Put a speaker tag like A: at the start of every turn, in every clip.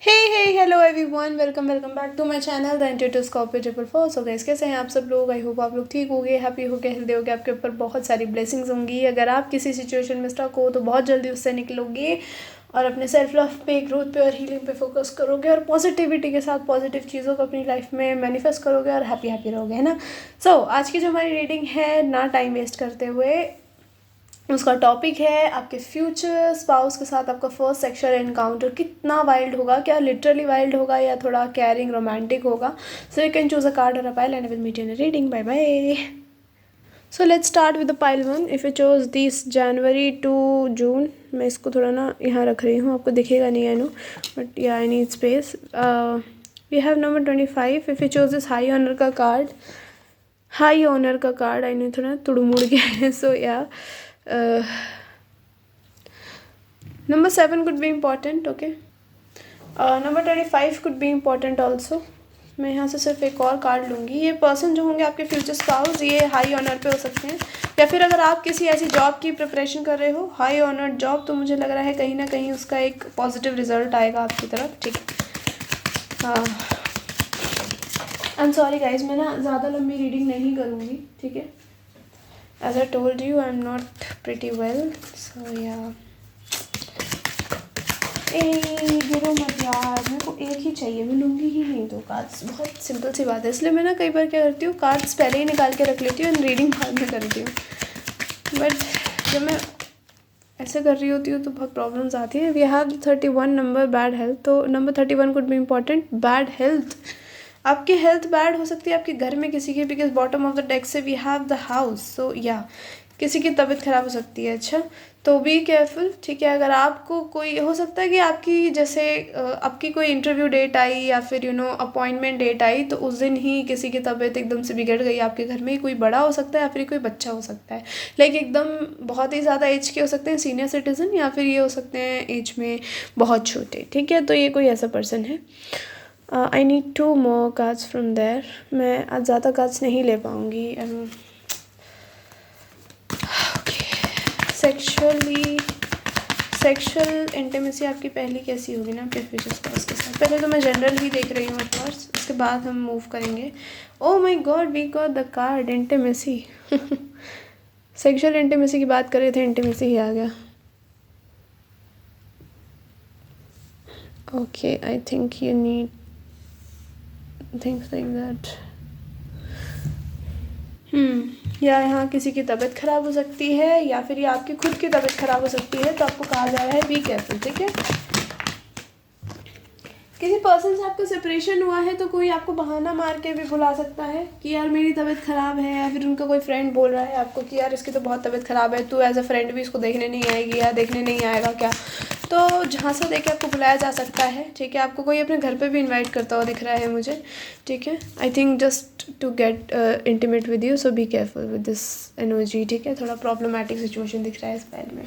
A: Hello everyone, welcome back to my channel the intuitive Scorpio 444। So guys, कैसे हैं आप सब लोग? आई होप आप लोग ठीक होंगे, हैप्पी होंगे, हेल्दी होंगे, आपके ऊपर बहुत सारी ब्लेसिंग्स होंगी। अगर आप किसी सिचुएशन में स्टक हो तो बहुत जल्दी उससे निकलोगे और अपने सेल्फ लव पे, ग्रोथ पे और हीलिंग पे फोकस करोगे और पॉजिटिविटी के साथ पॉजिटिव चीज़ों को अपनी लाइफ में मैनिफेस्ट करोगे और हैप्पी रहोगे, है ना। सो आज की जो हमारी रीडिंग है, ना टाइम वेस्ट करते हुए, उसका टॉपिक है आपके फ्यूचर स्पाउस के साथ आपका फर्स्ट सेक्सुअल एनकाउंटर कितना वाइल्ड होगा, क्या लिटरली वाइल्ड होगा या थोड़ा केयरिंग रोमांटिक होगा। So you can choose a card और a pile and I will meet you in a reading. Bye bye. So let's start with the pile one. If you chose this January to June, मैं इसको थोड़ा ना यहाँ रख रही हूँ, आपको दिखेगा नहीं, आई know, but yeah I need space. We have number 25। If you chose this high honour का कार्ड, हाई ऑनर का कार्ड, आई नो थोड़ा तुड़मुड़ गया है। सो या number 7 could be important, okay. Number 25 could be important also. मैं यहाँ से सिर्फ एक और कार्ड लूँगी। ये पर्सन जो होंगे आपके फ्यूचर स्पाउस, ये हाई ऑनर पे हो सकते हैं, या फिर अगर आप किसी ऐसी जॉब की प्रिपरेशन कर रहे हो, हाई ऑनर्ड जॉब, तो मुझे लग रहा है कहीं ना कहीं उसका एक पॉजिटिव रिजल्ट आएगा आपकी तरफ, ठीक है। आई एम सॉरी गाइज, मैं ना ज़्यादा लंबी रीडिंग नहीं करूँगी, ठीक है। As I told you, I am not pretty well, so yeah गिरो मत यार, मेरे को एक ही चाहिए, मैं लूँगी ही नहीं दो कार्ड्स। बहुत सिंपल सी बात है, इसलिए मैं ना कई बार क्या करती हूँ, कार्ड्स पहले ही निकाल के रख लेती हूँ एंड रीडिंग बाद में करती हूँ। बट जब मैं ऐसे कर रही होती हूँ तो बहुत प्रॉब्लम्स आती हैं। We have 31 number, bad health. तो number 31 could be important, bad health. आपकी हेल्थ बैड हो सकती है आपके घर में किसी की, because bottom of the deck से we have the house. So yeah किसी की तबीयत ख़राब हो सकती है। अच्छा, तो बी केयरफुल, ठीक है। अगर आपको कोई हो सकता है कि आपकी जैसे आपकी कोई इंटरव्यू डेट आई या फिर अपॉइंटमेंट डेट आई, तो उस दिन ही किसी की तबीयत एकदम से बिगड़ गई आपके घर में। कोई बड़ा हो सकता है या फिर कोई बच्चा हो सकता है, लाइक एकदम बहुत ही ज़्यादा एज के हो सकते हैं, सीनियर सिटीज़न, या फिर ये हो सकते हैं एज में बहुत छोटे, ठीक है। तो ये कोई ऐसा पर्सन है। I need 2 more cards from there. मैं आज ज़्यादा कार्ड्स नहीं ले पाऊँगी। सेक्शुअल इंटीमेसी आपकी पहली कैसी होगी ना आपके फ्यूचर स्पाउस के साथ। पहले तो मैं जनरल ही देख रही हूँ ऑफकोर्स, उसके बाद हम मूव करेंगे। Oh my god, we got the card intimacy. Sexual intimacy की बात कर रहे थे, इंटीमेसी ही आ गया। Okay, I think you need things like that. या यहाँ किसी की तबीयत ख़राब हो सकती है, या फिर ये आपकी खुद की तबीयत ख़राब हो सकती है, तो आपको कहा जा रहा है बी केयरफुल, ठीक है। किसी पर्सन से आपका सेपरेशन हुआ है तो कोई आपको बहाना मार के भी बुला सकता है कि यार मेरी तबीयत ख़राब है, या फिर उनका कोई फ्रेंड बोल रहा है आपको कि यार इसकी तो बहुत तबीयत ख़राब है, तू एज अ फ्रेंड भी इसको देखने नहीं आएगी या देखने नहीं आएगा क्या। तो झांसा दे के आपको बुलाया जा सकता है, ठीक है। आपको कोई अपने घर पे भी इनवाइट करता हुआ दिख रहा है मुझे, ठीक है। I think just to get intimate with you, so be careful with this energy, ठीक है। थोड़ा प्रॉब्लमेटिक सिचुएशन दिख रहा है इस पैर में।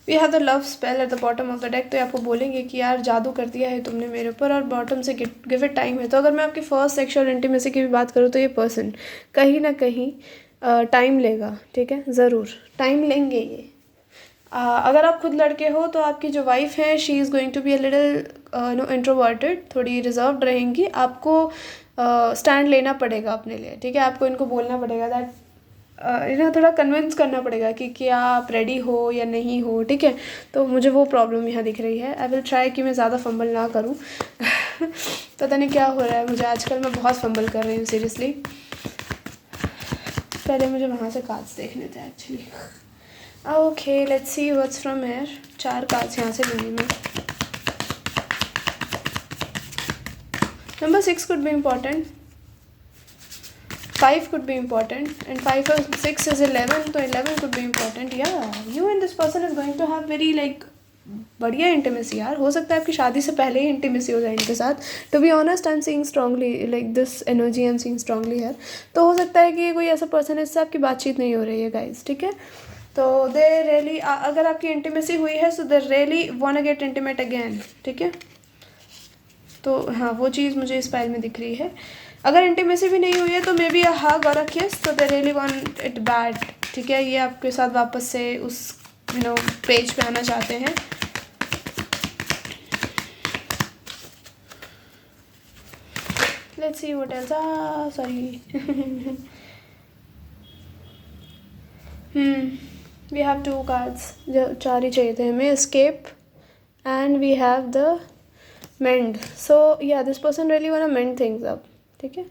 A: We have the love spell at the bottom of the deck. तो आपको बोलेंगे कि यार जादू कर दिया है तुमने मेरे ऊपर, और बॉटम से गिव इट टाइम है। तो अगर मैं आपकी फर्स्ट सेक्सुअल इंटीमेसी की भी बात करूँ तो ये पर्सन कहीं ना कहीं टाइम लेगा, ठीक है, ज़रूर टाइम लेंगे ये। अगर आप खुद लड़के हो तो आपकी जो वाइफ है, she is going to be a little introverted, थोड़ी रिजर्व्ड रहेंगी। आपको स्टैंड लेना पड़ेगा अपने लिए, ठीक है। आपको इनको बोलना पड़ेगा दैट इन्हें थोड़ा कन्विंस करना पड़ेगा कि क्या आप रेडी हो या नहीं हो, ठीक है। तो मुझे वो प्रॉब्लम यहाँ दिख रही है। आई विल ट्राई कि मैं ज़्यादा फंबल ना करूँ। पता नहीं क्या हो रहा है मुझे आजकल, मैं बहुत फंबल कर रही हूँ सीरियसली। पहले मुझे वहाँ से कार्ड्स देखने थे actually. Okay, let's see what's from here. 4 cards यहाँ से लूँगी मैं। Number 6 could be important, 5 could be important, and 5 और 6 is 11, तो 11 could be important. Yeah, you and this person is going to have very like बढ़िया intimacy यार। हो सकता है आपकी शादी से पहले ही इंटीमेसी हो जाए इनके साथ। To be honest, I am seeing strongly like this energy, I am seeing strongly है। तो हो सकता है कि ये कोई ऐसा पर्सन है जिससे आपकी बातचीत नहीं हो रही है गाइज, ठीक है। तो दे रियली, अगर आपकी इंटीमेसी हुई है so they really want to get intimate again, ठीक है। तो हाँ, वो चीज़ मुझे इस फाइल में दिख रही है। अगर इंटीमेसी भी नहीं हुई है तो मे बी अ हग और अ किस, तो दे रियली वांट इट बैड, ठीक है। ये आपके साथ वापस से उस पेज पे आना चाहते हैं। Let's see what else, sorry we have 2 cards, जो 4 ही चाहिए थे हमें, escape and we have the mend. So yeah this person really want to mend things up. ठीक है.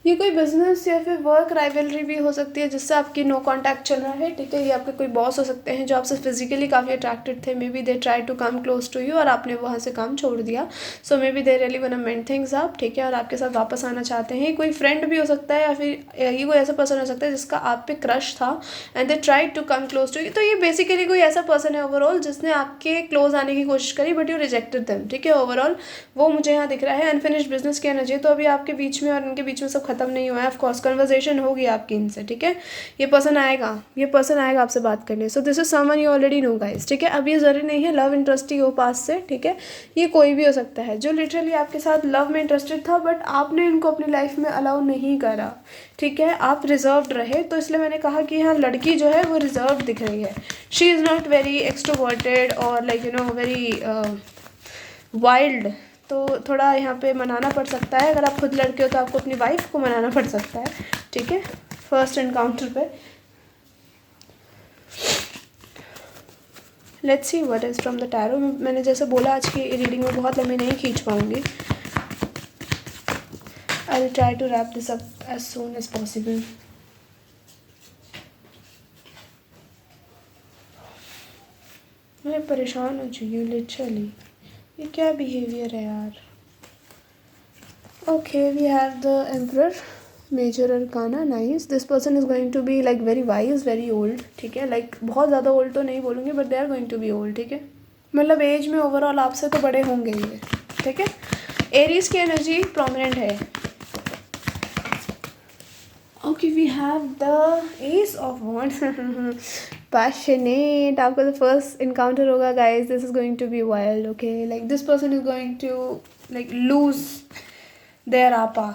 A: ये कोई बिजनेस या फिर वर्क राइवलरी भी हो सकती है जिससे आपकी नो कांटेक्ट चल रहा है. ठीक है. ये आपके कोई बॉस हो सकते हैं जो आपसे फिजिकली काफ़ी अट्रैक्टेड थे. Maybe they try to come close to you और आपने वहाँ से काम छोड़ दिया. So maybe they really want to mend things up. ठीक है. और आपके साथ वापस आना चाहते हैं. कोई फ्रेंड भी हो सकता है या फिर ये कोई ऐसा पर्सन हो सकता है जिसका आप पे क्रश था and they try to come close to you. तो ये बेसिकली कोई ऐसा पर्सन है ओवरऑल जिसने आपके क्लोज आने की कोशिश करी बट यू रिजेक्टेड देम. ठीक है. ओवरऑल वो मुझे यहाँ दिख रहा है. अनफिनिश्ड बिजनेस की एनर्जी. तो अभी आपके बीच में और इनके बीच में सब खत्म नहीं हुआ है. ऑफकोर्स कन्वर्सेशन होगी आपकी इनसे. ठीक है. ये पर्सन आएगा आपसे बात करने. So this is someone you already know guys. ठीक है. अब ये जरूरी नहीं है लव इंटरेस्ट ही हो पास से. ठीक है. ये कोई भी हो सकता है जो लिटरली आपके साथ लव में इंटरेस्टेड था बट आपने इनको अपनी लाइफ में अलाउ नहीं करा. ठीक है. आप रिजर्व्ड रहे. तो इसलिए मैंने कहा कि यहाँ लड़की जो है वो रिजर्व दिख रही है. She is not very extroverted और like you know very wild. तो थोड़ा यहाँ पे मनाना पड़ सकता है. अगर आप खुद लड़के हो तो आपको अपनी वाइफ को मनाना पड़ सकता है. ठीक है. फर्स्ट एनकाउंटर पे let's see what is from the tarot. मैंने जैसे बोला आज की रीडिंग में बहुत लंबी नहीं खींच पाऊंगी. I will try to wrap this up as soon as possible. मैं परेशान हो चुकी हूँ लिटरली. ये क्या बिहेवियर है यार. Okay we have the emperor, major arcana. Nice. This person is going to be like very wise, very old. ठीक है. लाइक बहुत ज़्यादा ओल्ड तो नहीं बोलूँगी but they are going to be old. ठीक है. मतलब एज में ओवरऑल आपसे तो बड़े होंगे ये. ठीक है. एरीज की एनर्जी प्रोमिनेंट है. Okay we have the ace of wands. Passionate. आपका तो फर्स्ट इनकाउंटर होगा guys. This is going to be wild. Okay. Like this person is going to like lose there आपा.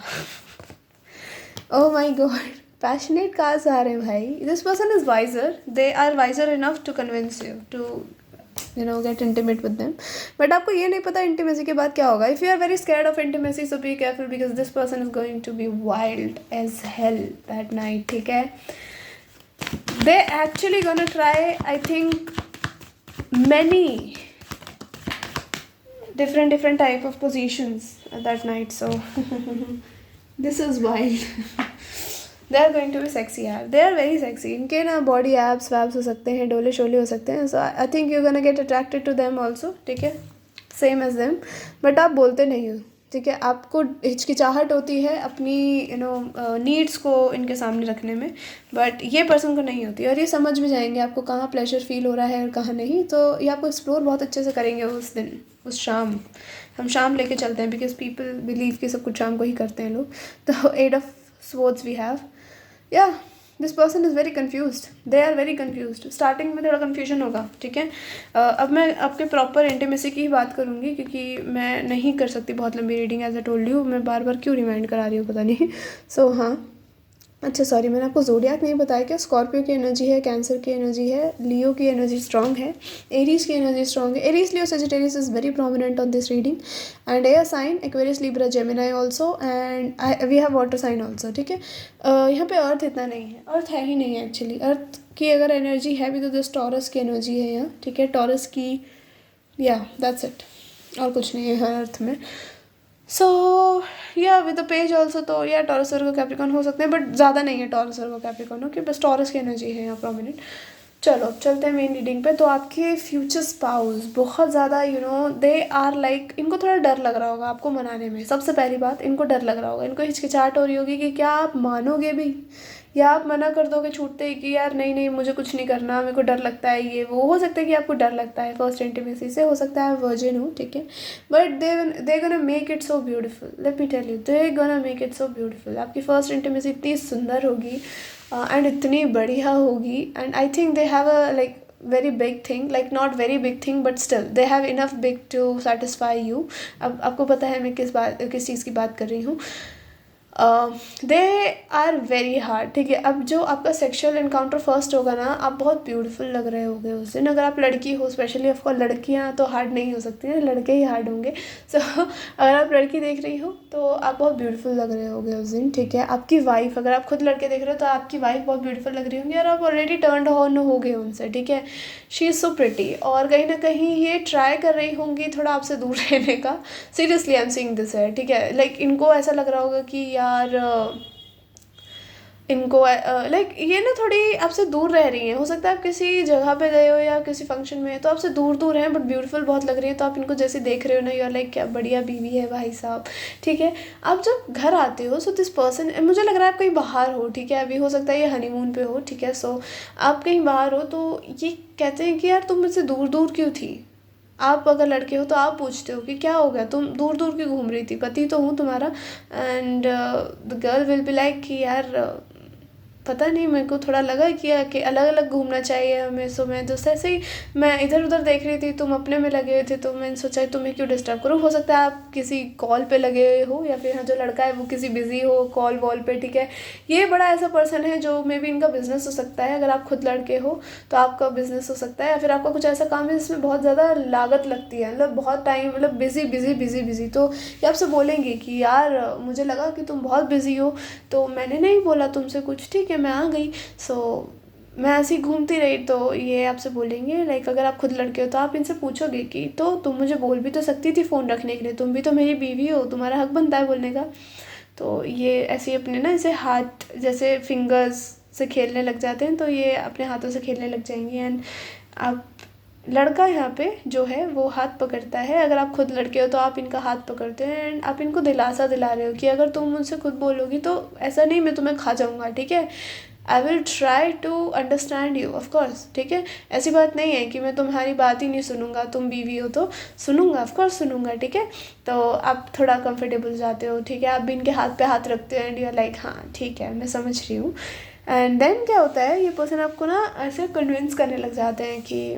A: ओह माई God. Passionate कहाँ से आ रहे हैं भाई. This person is wiser. They are wiser enough to convince you to get intimate with them. But आपको ये नहीं पता इंटीमेसी के बाद क्या होगा. If you are very scared of intimacy so be careful because this person is going to be wild as hell that night. ठीक है. they actually gonna try I think many different type of positions that night. So this is wild. they are going to be sexy यार. they are very sexy. इनके ना body abs वैब्स हो सकते हैं, डोले शोले हो सकते हैं. so I think you're gonna get attracted to them also. ठीक है. Same as them. बट आप बोलते नहीं हो. ठीक है. आपको हिचकिचाहट होती है अपनी नीड्स को इनके सामने रखने में बट ये पर्सन को नहीं होती. और ये समझ भी जाएंगे आपको कहाँ प्लेजर फील हो रहा है और कहाँ नहीं. तो ये आपको एक्सप्लोर बहुत अच्छे से करेंगे उस दिन, उस शाम. हम शाम लेके चलते हैं बिकॉज पीपल बिलीव कि सब कुछ शाम को ही करते हैं लोग. तो 8 of swords we have. Yeah this person is very confused. They are very confused. Starting में थोड़ा कन्फ्यूजन होगा. ठीक है. अब मैं आपके प्रॉपर इंटीमेसी की ही बात करूँगी क्योंकि मैं नहीं कर सकती बहुत लंबी reading as a told you. मैं बार बार क्यों रिमाइंड करा रही हूँ पता नहीं. सो हाँ. अच्छा सॉरी मैंने आपको ज़ोडिएक नहीं बताया क्या. स्कॉर्पियो की एनर्जी है, कैंसर की एनर्जी है, लियो की एनर्जी स्ट्रॉन्ग है, एरीज की एनर्जी स्ट्रॉन्ग है. Aries, Leo, Sagittarius is very prominent on this reading and air sign Aquarius, Libra, Gemini also and we have water sign also. ठीक है. यहाँ पे अर्थ इतना नहीं है. अर्थ है ही नहीं है एक्चुअली. अर्थ की अगर एनर्जी है भी तो दिस टॉरस की एनर्जी है यहाँ. ठीक है. टॉरस की या दैट्स इट. और कुछ नहीं है हर अर्थ में. सो या विद द पेज ऑल्सो. तो या टॉरस, वर्गो, कैप्रिकॉर्न हो सकते हैं बट ज़्यादा नहीं है टॉरस, वर्गो, कैप्रिकॉर्न. ओके. बस टॉरस की एनर्जी है यहाँ प्रोमिनेंट. चलो अब चलते हैं मेन रीडिंग पे. तो आपके फ्यूचर स्पाउस बहुत ज़्यादा दे आर लाइक, इनको थोड़ा डर लग रहा होगा आपको मनाने में. सबसे पहली बात, इनको डर लग रहा होगा. इनको हिचकिचाहट हो रही होगी कि क्या आप मानोगे भी या आप मना कर दोगे छूटते ही कि यार नहीं नहीं मुझे कुछ नहीं करना, मेरे को डर लगता है. ये वो हो सकता है कि आपको डर लगता है फर्स्ट इंटीमेसी से. हो सकता है वर्जिन हो. ठीक है. But they gonna make it so beautiful. Let me tell you, they gonna make it so beautiful. आपकी फर्स्ट इंटीमेसी इतनी सुंदर होगी एंड इतनी बढ़िया होगी. And I think they have a like very big thing, like not very big thing but still they have enough big to satisfy you. अब आपको पता है मैं किस चीज़ की बात कर रही हूँ. दे आर वेरी हार्ड, ठीक है। अब जो आपका सेक्सुअल इनकाउंटर फर्स्ट होगा ना, आप बहुत ब्यूटीफुल लग रहे होगे उस दिन। अगर आप लड़की हो, स्पेशली ऑफ कोर्स लड़कियां तो हार्ड नहीं हो सकती हैं, लड़के ही हार्ड होंगे। सो अगर आप लड़की देख रही हो तो आप बहुत ब्यूटीफुल लग रहे होगे उस दिन, ठीक है। आपकी वाइफ, अगर आप खुद लड़के देख रहे हो तो आपकी वाइफ बहुत ब्यूटीफुल लग रही होंगी और आप ऑलरेडी टर्न्ड ऑन हो गए उनसे, ठीक है। शी इज़ सो प्रिटी, और कहीं ना कहीं ये ट्राई कर रही होंगी थोड़ा आपसे दूर रहने का। Seriously I am seeing this है, ठीक है। लाइक इनको ऐसा लग रहा होगा कि यार इनको लाइक ये ना थोड़ी आपसे दूर रह रही हैं। हो सकता है आप किसी जगह पे गए हो या किसी फंक्शन में, तो आपसे दूर दूर हैं बट ब्यूटीफुल बहुत लग रही है, तो आप इनको जैसे देख रहे हो ना, यू आर लाइक क्या बढ़िया बीवी है भाई साहब, ठीक है। आप जब घर आते हो, सो दिस पर्सन, मुझे लग रहा है आप कहीं बाहर हो, ठीक है। अभी हो सकता है ये हनीमून पे हो, ठीक है। सो आप कहीं बाहर हो तो ये कहते हैं कि यार तुम मुझसे दूर दूर क्यों थी। आप अगर लड़के हो तो आप पूछते हो कि क्या हो गया, तुम दूर दूर क्यों घूम रही थी, पति तो हूँ तुम्हारा। And the girl will be like कि यार पता नहीं, मेरे को थोड़ा लगा कि अलग अलग घूमना चाहिए हमें। सो मैं जैसे ऐसे ही मैं इधर उधर देख रही थी, तुम अपने में लगे हुए थे, तो मैंने सोचा तुम्हें क्यों डिस्टर्ब करूँ। हो सकता है आप किसी कॉल पे लगे हो, या फिर जो लड़का है वो किसी बिजी हो कॉल वॉल पे, ठीक है। ये बड़ा ऐसा पर्सन है जो मे बी इनका बिजनेस हो सकता है। अगर आप खुद लड़के हो तो आपका बिजनेस हो सकता है, या फिर आपका कुछ ऐसा काम है जिसमें बहुत ज़्यादा लागत लगती है, मतलब बहुत टाइम, मतलब बिजी बिजी बिजी बिजी। तो ये आपसे बोलेंगे कि यार मुझे लगा कि तुम बहुत बिजी हो, तो मैंने नहीं बोला तुमसे कुछ, ठीक है, मैं आ गई। सो मैं ऐसी घूमती रही। तो ये आपसे बोलेंगे, लाइक अगर आप खुद लड़के हो तो आप इनसे पूछोगे कि तो तुम मुझे बोल भी तो सकती थी फ़ोन रखने के लिए, तुम भी तो मेरी बीवी हो, तुम्हारा हक बनता है बोलने का। तो ये ऐसे अपने ना ऐसे हाथ जैसे फिंगर्स से खेलने लग जाते हैं, तो ये अपने हाथों से खेलने लग जाएंगे। एंड आप लड़का यहाँ पे जो है वो हाथ पकड़ता है। अगर आप खुद लड़के हो तो आप इनका हाथ पकड़ते हैं एंड आप इनको दिलासा दिला रहे हो कि अगर तुम मुझसे खुद बोलोगी तो ऐसा नहीं मैं तुम्हें खा जाऊँगा, ठीक है। I will try to understand you, of course, ठीक है। ऐसी बात नहीं है कि मैं तुम्हारी बात ही नहीं सुनूंगा, तुम बीवी हो तो सुनूंगा, ऑफकोर्स सुनूंगा, ठीक है। तो आप थोड़ा कंफर्टेबल जाते हो, ठीक है। आप भी इनके हाथ पे हाथ रखते हो एंड यू आर लाइक हाँ ठीक है मैं समझ रही हूँ। एंड देन क्या होता है, ये पर्सन आपको ना ऐसे कन्विंस करने लग जाते हैं कि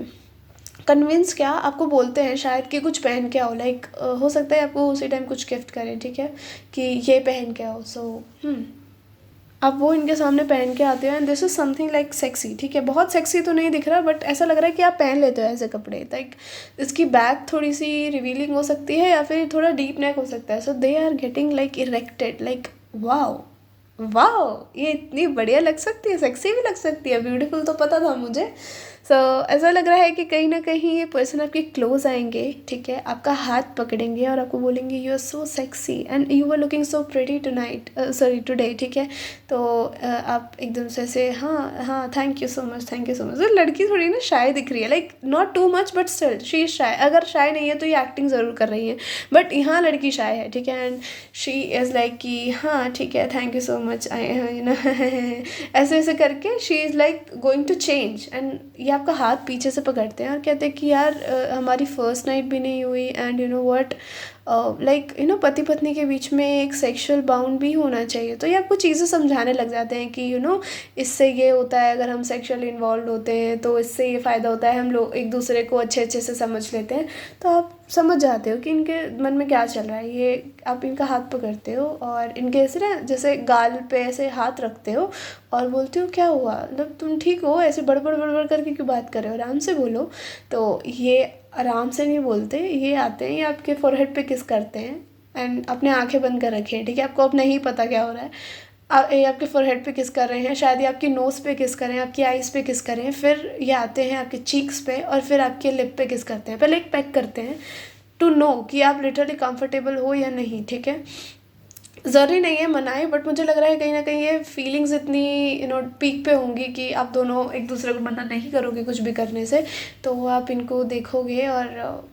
A: कन्विंस क्या, आपको बोलते हैं शायद कि कुछ पहन के आओ। लाइक हो सकता है आपको उसी टाइम कुछ गिफ्ट करें, ठीक है, कि ये पहन के आओ। सो आप वो इनके सामने पहन के आते हो and this is something like sexy, ठीक है। बहुत सेक्सी तो नहीं दिख रहा बट ऐसा लग रहा है कि आप पहन लेते हो ऐसे कपड़े। लाइक इसकी बैक थोड़ी सी रिवीलिंग हो सकती है या फिर थोड़ा डीप नेक हो सकता है। So they are getting like erected, like wow wow, ये इतनी बढ़िया लग सकती है, सेक्सी भी लग सकती है, ब्यूटीफुल तो पता था मुझे। सो ऐसा लग रहा है कि कहीं ना कहीं ये पर्सन आपके क्लोज आएंगे, ठीक है, आपका हाथ पकड़ेंगे और आपको बोलेंगे you are so sexy and you are looking so pretty tonight, sorry today, ठीक है। तो आप एकदम से ऐसे हाँ हाँ thank you so much, thank you so much. लड़की थोड़ी ना शाय दिख रही है, like not too much but still she is shy. अगर शाय नहीं है तो ये एक्टिंग ज़रूर कर रही है, बट यहाँ लड़की शाय है, ठीक है। एंड शी इज़ लाइक कि हाँ ठीक है thank you so much, I you know ऐसे ऐसे करके she is like going to change. And ये आपका हाथ पीछे से पकड़ते हैं और कहते हैं कि यार हमारी फर्स्ट नाइट भी नहीं हुई and you know what, like you no पति पत्नी के बीच में एक सेक्सुअल बाउंड भी होना चाहिए। तो ये आपको चीज़ें समझाने लग जाते हैं कि यू नो इससे ये होता है, अगर हम सेक्सुअली इन्वॉल्व होते हैं तो इससे ये फ़ायदा होता है, हम लोग एक दूसरे को अच्छे अच्छे से समझ लेते हैं। तो आप समझ जाते हो कि इनके मन में क्या चल रहा है। ये आप इनका हाथ पकड़ते हो और इनके ऐसे ना जैसे गाल पे ऐसे हाथ रखते हो और बोलते हो क्या हुआ, मतलब तुम ठीक हो, ऐसे बड़बड़ बड़बड़ करके क्यों बात कर रहे हो, आराम से बोलो। तो ये आराम से नहीं बोलते, ये आते हैं, ये आपके फोरहेड पे किस करते हैं एंड अपने आंखें बंद कर रखे हैं, ठीक है। आपको अब नहीं पता क्या हो रहा है। ये आपके फोरहेड पे किस कर रहे हैं, शायद ये आपकी नोज़ पे किस करें, आपकी आइज़ पे किस करें, फिर ये आते हैं आपके चीक्स पे और फिर आपके लिप पे किस करते हैं। पहले एक पैक करते हैं टू नो कि आप लिटरली कंफर्टेबल हो या नहीं, ठीक है। ज़रूरी नहीं है मनाए, बट मुझे लग रहा है कहीं ना कहीं ये फीलिंग्स इतनी यू नो पीक पे होंगी कि आप दोनों एक दूसरे को मना नहीं करोगे कुछ भी करने से। तो आप इनको देखोगे और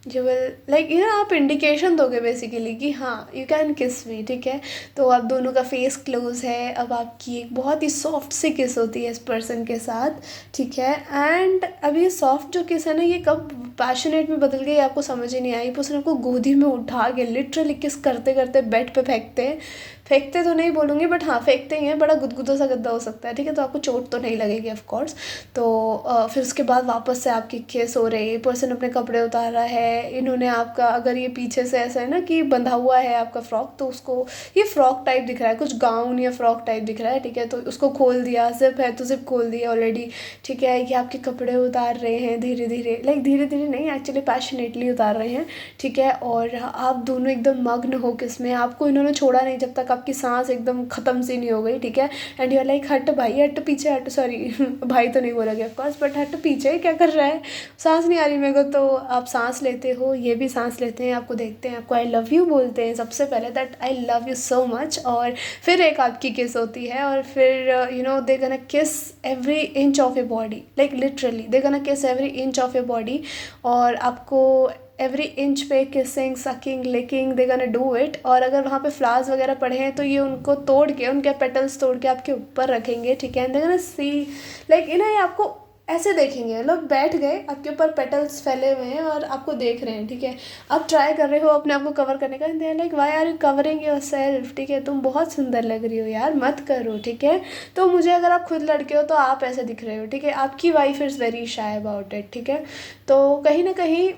A: you will like you no आप इंडिकेशन दोगे बेसिकली कि हाँ यू कैन किस मी, ठीक है। तो आप दोनों का फेस क्लोज है, अब आपकी एक बहुत ही सॉफ्ट सी किस होती है इस पर्सन के साथ, ठीक है। एंड अब ये सॉफ्ट जो किस है ना, ये कब पैशनेट में बदल गई आपको समझ ही नहीं आई। पर्सन आपको गोदी में उठा के लिटरली किस करते करते बेड पे फेंकते हैं, फेंकते तो नहीं बोलूँगी, बट हाँ फेंकते ही हैं, बड़ा गुदगुदा सा गद्दा हो सकता है, ठीक है। तो आपको चोट तो नहीं लगेगी ऑफ कोर्स। तो फिर उसके बाद वापस से आपकी किस हो रही है, पर्सन अपने कपड़े उतार रहा है, इन्होंने आपका, अगर ये पीछे से ऐसा है ना कि बंधा हुआ है आपका फ्रॉक, तो उसको ये फ्रॉक टाइप दिख रहा है, कुछ गाउन या फ्रॉक टाइप दिख रहा है, ठीक है। तो उसको खोल दिया, जिप है तो जिप खोल दिया ऑलरेडी, ठीक है। ये आपके कपड़े उतार रहे हैं धीरे धीरे, लाइक धीरे धीरे नहीं, एक्चुअली पैशनेटली उतार रहे हैं, ठीक है। और आप दोनों एकदम मग्न हो किसमें, आपको इन्होंने छोड़ा नहीं जब तक आपकी सांस एकदम ख़त्म सी नहीं हो गई, ठीक है। एंड यू आर लाइक हट भाई हट पीछे हट, सॉरी भाई तो नहीं बोलोगे ऑफकोर्स, बट हट पीछे, क्या कर रहा है, सांस नहीं आ रही मेरे को। तो आप सांस लेते हो, ये भी सांस लेते हैं, आपको देखते हैं, आपको आई लव यू बोलते हैं सबसे पहले, that I love you so much. और फिर एक आपकी किस होती है, और फिर यू नो दे गना किस every inch of your body, like literally they गना किस every inch of your body, और आपको एवरी इंच पे किसिंग सकिंग लिकिंग दे गना डू इट। और अगर वहाँ पे फ्लावर्स वगैरह पड़े हैं तो ये उनको तोड़ के, उनके पेटल्स तोड़ के आपके ऊपर रखेंगे, ठीक है। दे गना सी लाइक इन्हें ये आपको ऐसे देखेंगे, लोग बैठ गए आपके ऊपर, पेटल्स फैले हुए हैं और आपको देख रहे हैं, ठीक है। आप ट्राई कर रहे हो अपने आप को कवर करने का, they like why are you covering yourself, ठीक है, तुम बहुत सुंदर लग रही हो यार, मत करो, ठीक है। तो मुझे, अगर आप खुद लड़के हो तो आप ऐसे दिख रहे हो, ठीक है, आपकी wife is very shy about it, ठीक है। तो कहीं ना कहीं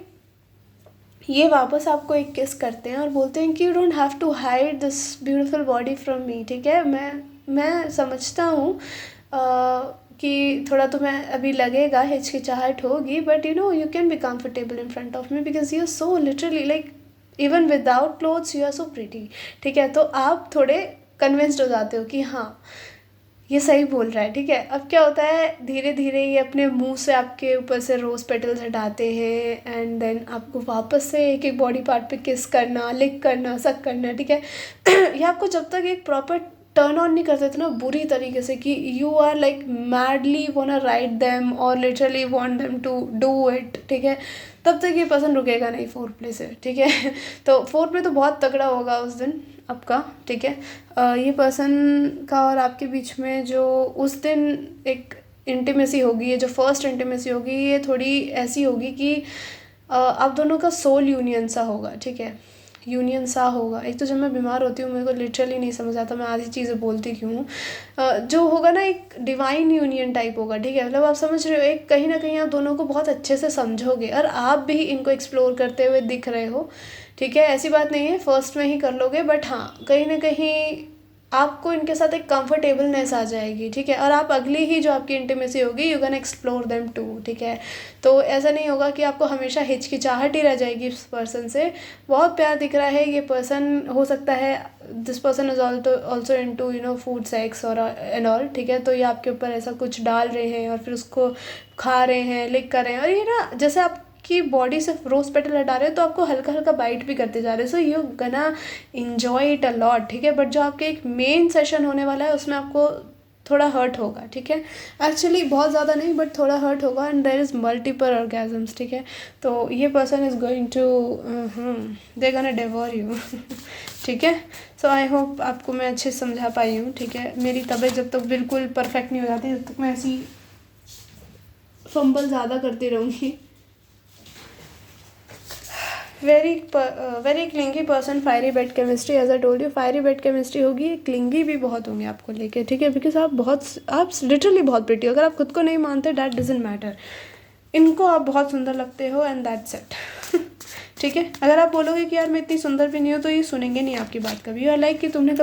A: ये वापस आपको एक किस करते हैं और बोलते हैं कि you don't have to hide this beautiful body from me, ठीक है। मैं समझता हूँ कि थोड़ा तुम्हें अभी लगेगा, हिचकिचाहट होगी, but you know you can be comfortable in front of me because you are so literally like even without clothes you are so pretty, ठीक है। तो आप थोड़े कन्विंस्ड हो जाते हो कि हाँ ये सही बोल रहा है, ठीक है। अब क्या होता है, धीरे धीरे ये अपने मुंह से आपके ऊपर से रोज़ पेटल्स हटाते हैं, एंड देन आपको वापस से एक एक बॉडी पार्ट पे किस करना, लिक करना, सक करना, ठीक है। ये आपको जब तक एक प्रॉपर टर्न ऑन नहीं करते थे ना बुरी तरीके से, कि you are like madly wanna ride them और literally want them to do it, ठीक है, तब तक ये पसंद रुकेगा नहीं फोर प्ले से, ठीक है। तो फोर प्ले तो बहुत तगड़ा होगा उस दिन आपका, ठीक है। ये पर्सन का और आपके बीच में जो उस दिन एक इंटीमेसी होगी, ये जो फर्स्ट इंटीमेसी होगी, ये थोड़ी ऐसी होगी कि आप दोनों का सोल यूनियन सा होगा, ठीक है, यूनियन सा होगा। एक तो जब मैं बीमार होती हूँ मेरे को लिटरली नहीं समझ आता मैं आधी चीज़ें बोलती क्यों हूँ, जो होगा ना एक डिवाइन यूनियन टाइप होगा, ठीक है। मतलब आप समझ रहे हो, एक कहीं ना कहीं आप दोनों को बहुत अच्छे से समझोगे और आप भी इनको एक्सप्लोर करते हुए दिख रहे हो, ठीक है। ऐसी बात नहीं है फर्स्ट में ही कर लोगे, बट हाँ कहीं ना कहीं आपको इनके साथ एक कंफर्टेबलनेस आ जाएगी, ठीक है। और आप अगली ही जो आपकी इंटीमेसी होगी you can explore them too, ठीक है। तो ऐसा नहीं होगा कि आपको हमेशा हिचकिचाहट ही रह जाएगी इस पर्सन से, बहुत प्यार दिख रहा है। ये पर्सन हो सकता है this person is also into you know food sex और एंड ऑल, ठीक है। तो ये आपके ऊपर ऐसा कुछ डाल रहे हैं और फिर उसको खा रहे हैं, लिक कर रहे हैं, और ये ना जैसे आप की बॉडी से रोज पेटल हटा रहे हो तो आपको हल्का हल्का बाइट भी करते जा रहे हो, सो यू गना इन्जॉय इट अ लॉट, ठीक है। बट जो आपके एक मेन सेशन होने वाला है उसमें आपको थोड़ा हर्ट होगा, ठीक है। एक्चुअली बहुत ज़्यादा नहीं बट थोड़ा हर्ट होगा, and there is multiple orgasms, ठीक है। तो ये person is going to they gonna devour you ठीक है। सो आई होप आपको मैं अच्छे से समझा पाई हूँ, ठीक है। मेरी तबीयत जब तक बिल्कुल परफेक्ट नहीं हो जाती जब तक मैं ऐसी फंबल ज़्यादा करती रहूँगी। Very clingy person, fiery bed chemistry, as I told you fiery bed chemistry होगी, क्लिंगी भी बहुत होंगे आपको लेके, ठीक है। बिकॉज आप लिटरली बहुत प्रिटी हो, अगर आप खुद को नहीं मानते डैट डजंट मैटर, इनको आप बहुत सुंदर लगते हो एंड दैट्स इट ठीक है। अगर आप बोलोगे कि यार मैं इतनी सुंदर भी नहीं हूँ तो ये सुनेंगे नहीं आपकी बात कभी, और लाइक कि तुमने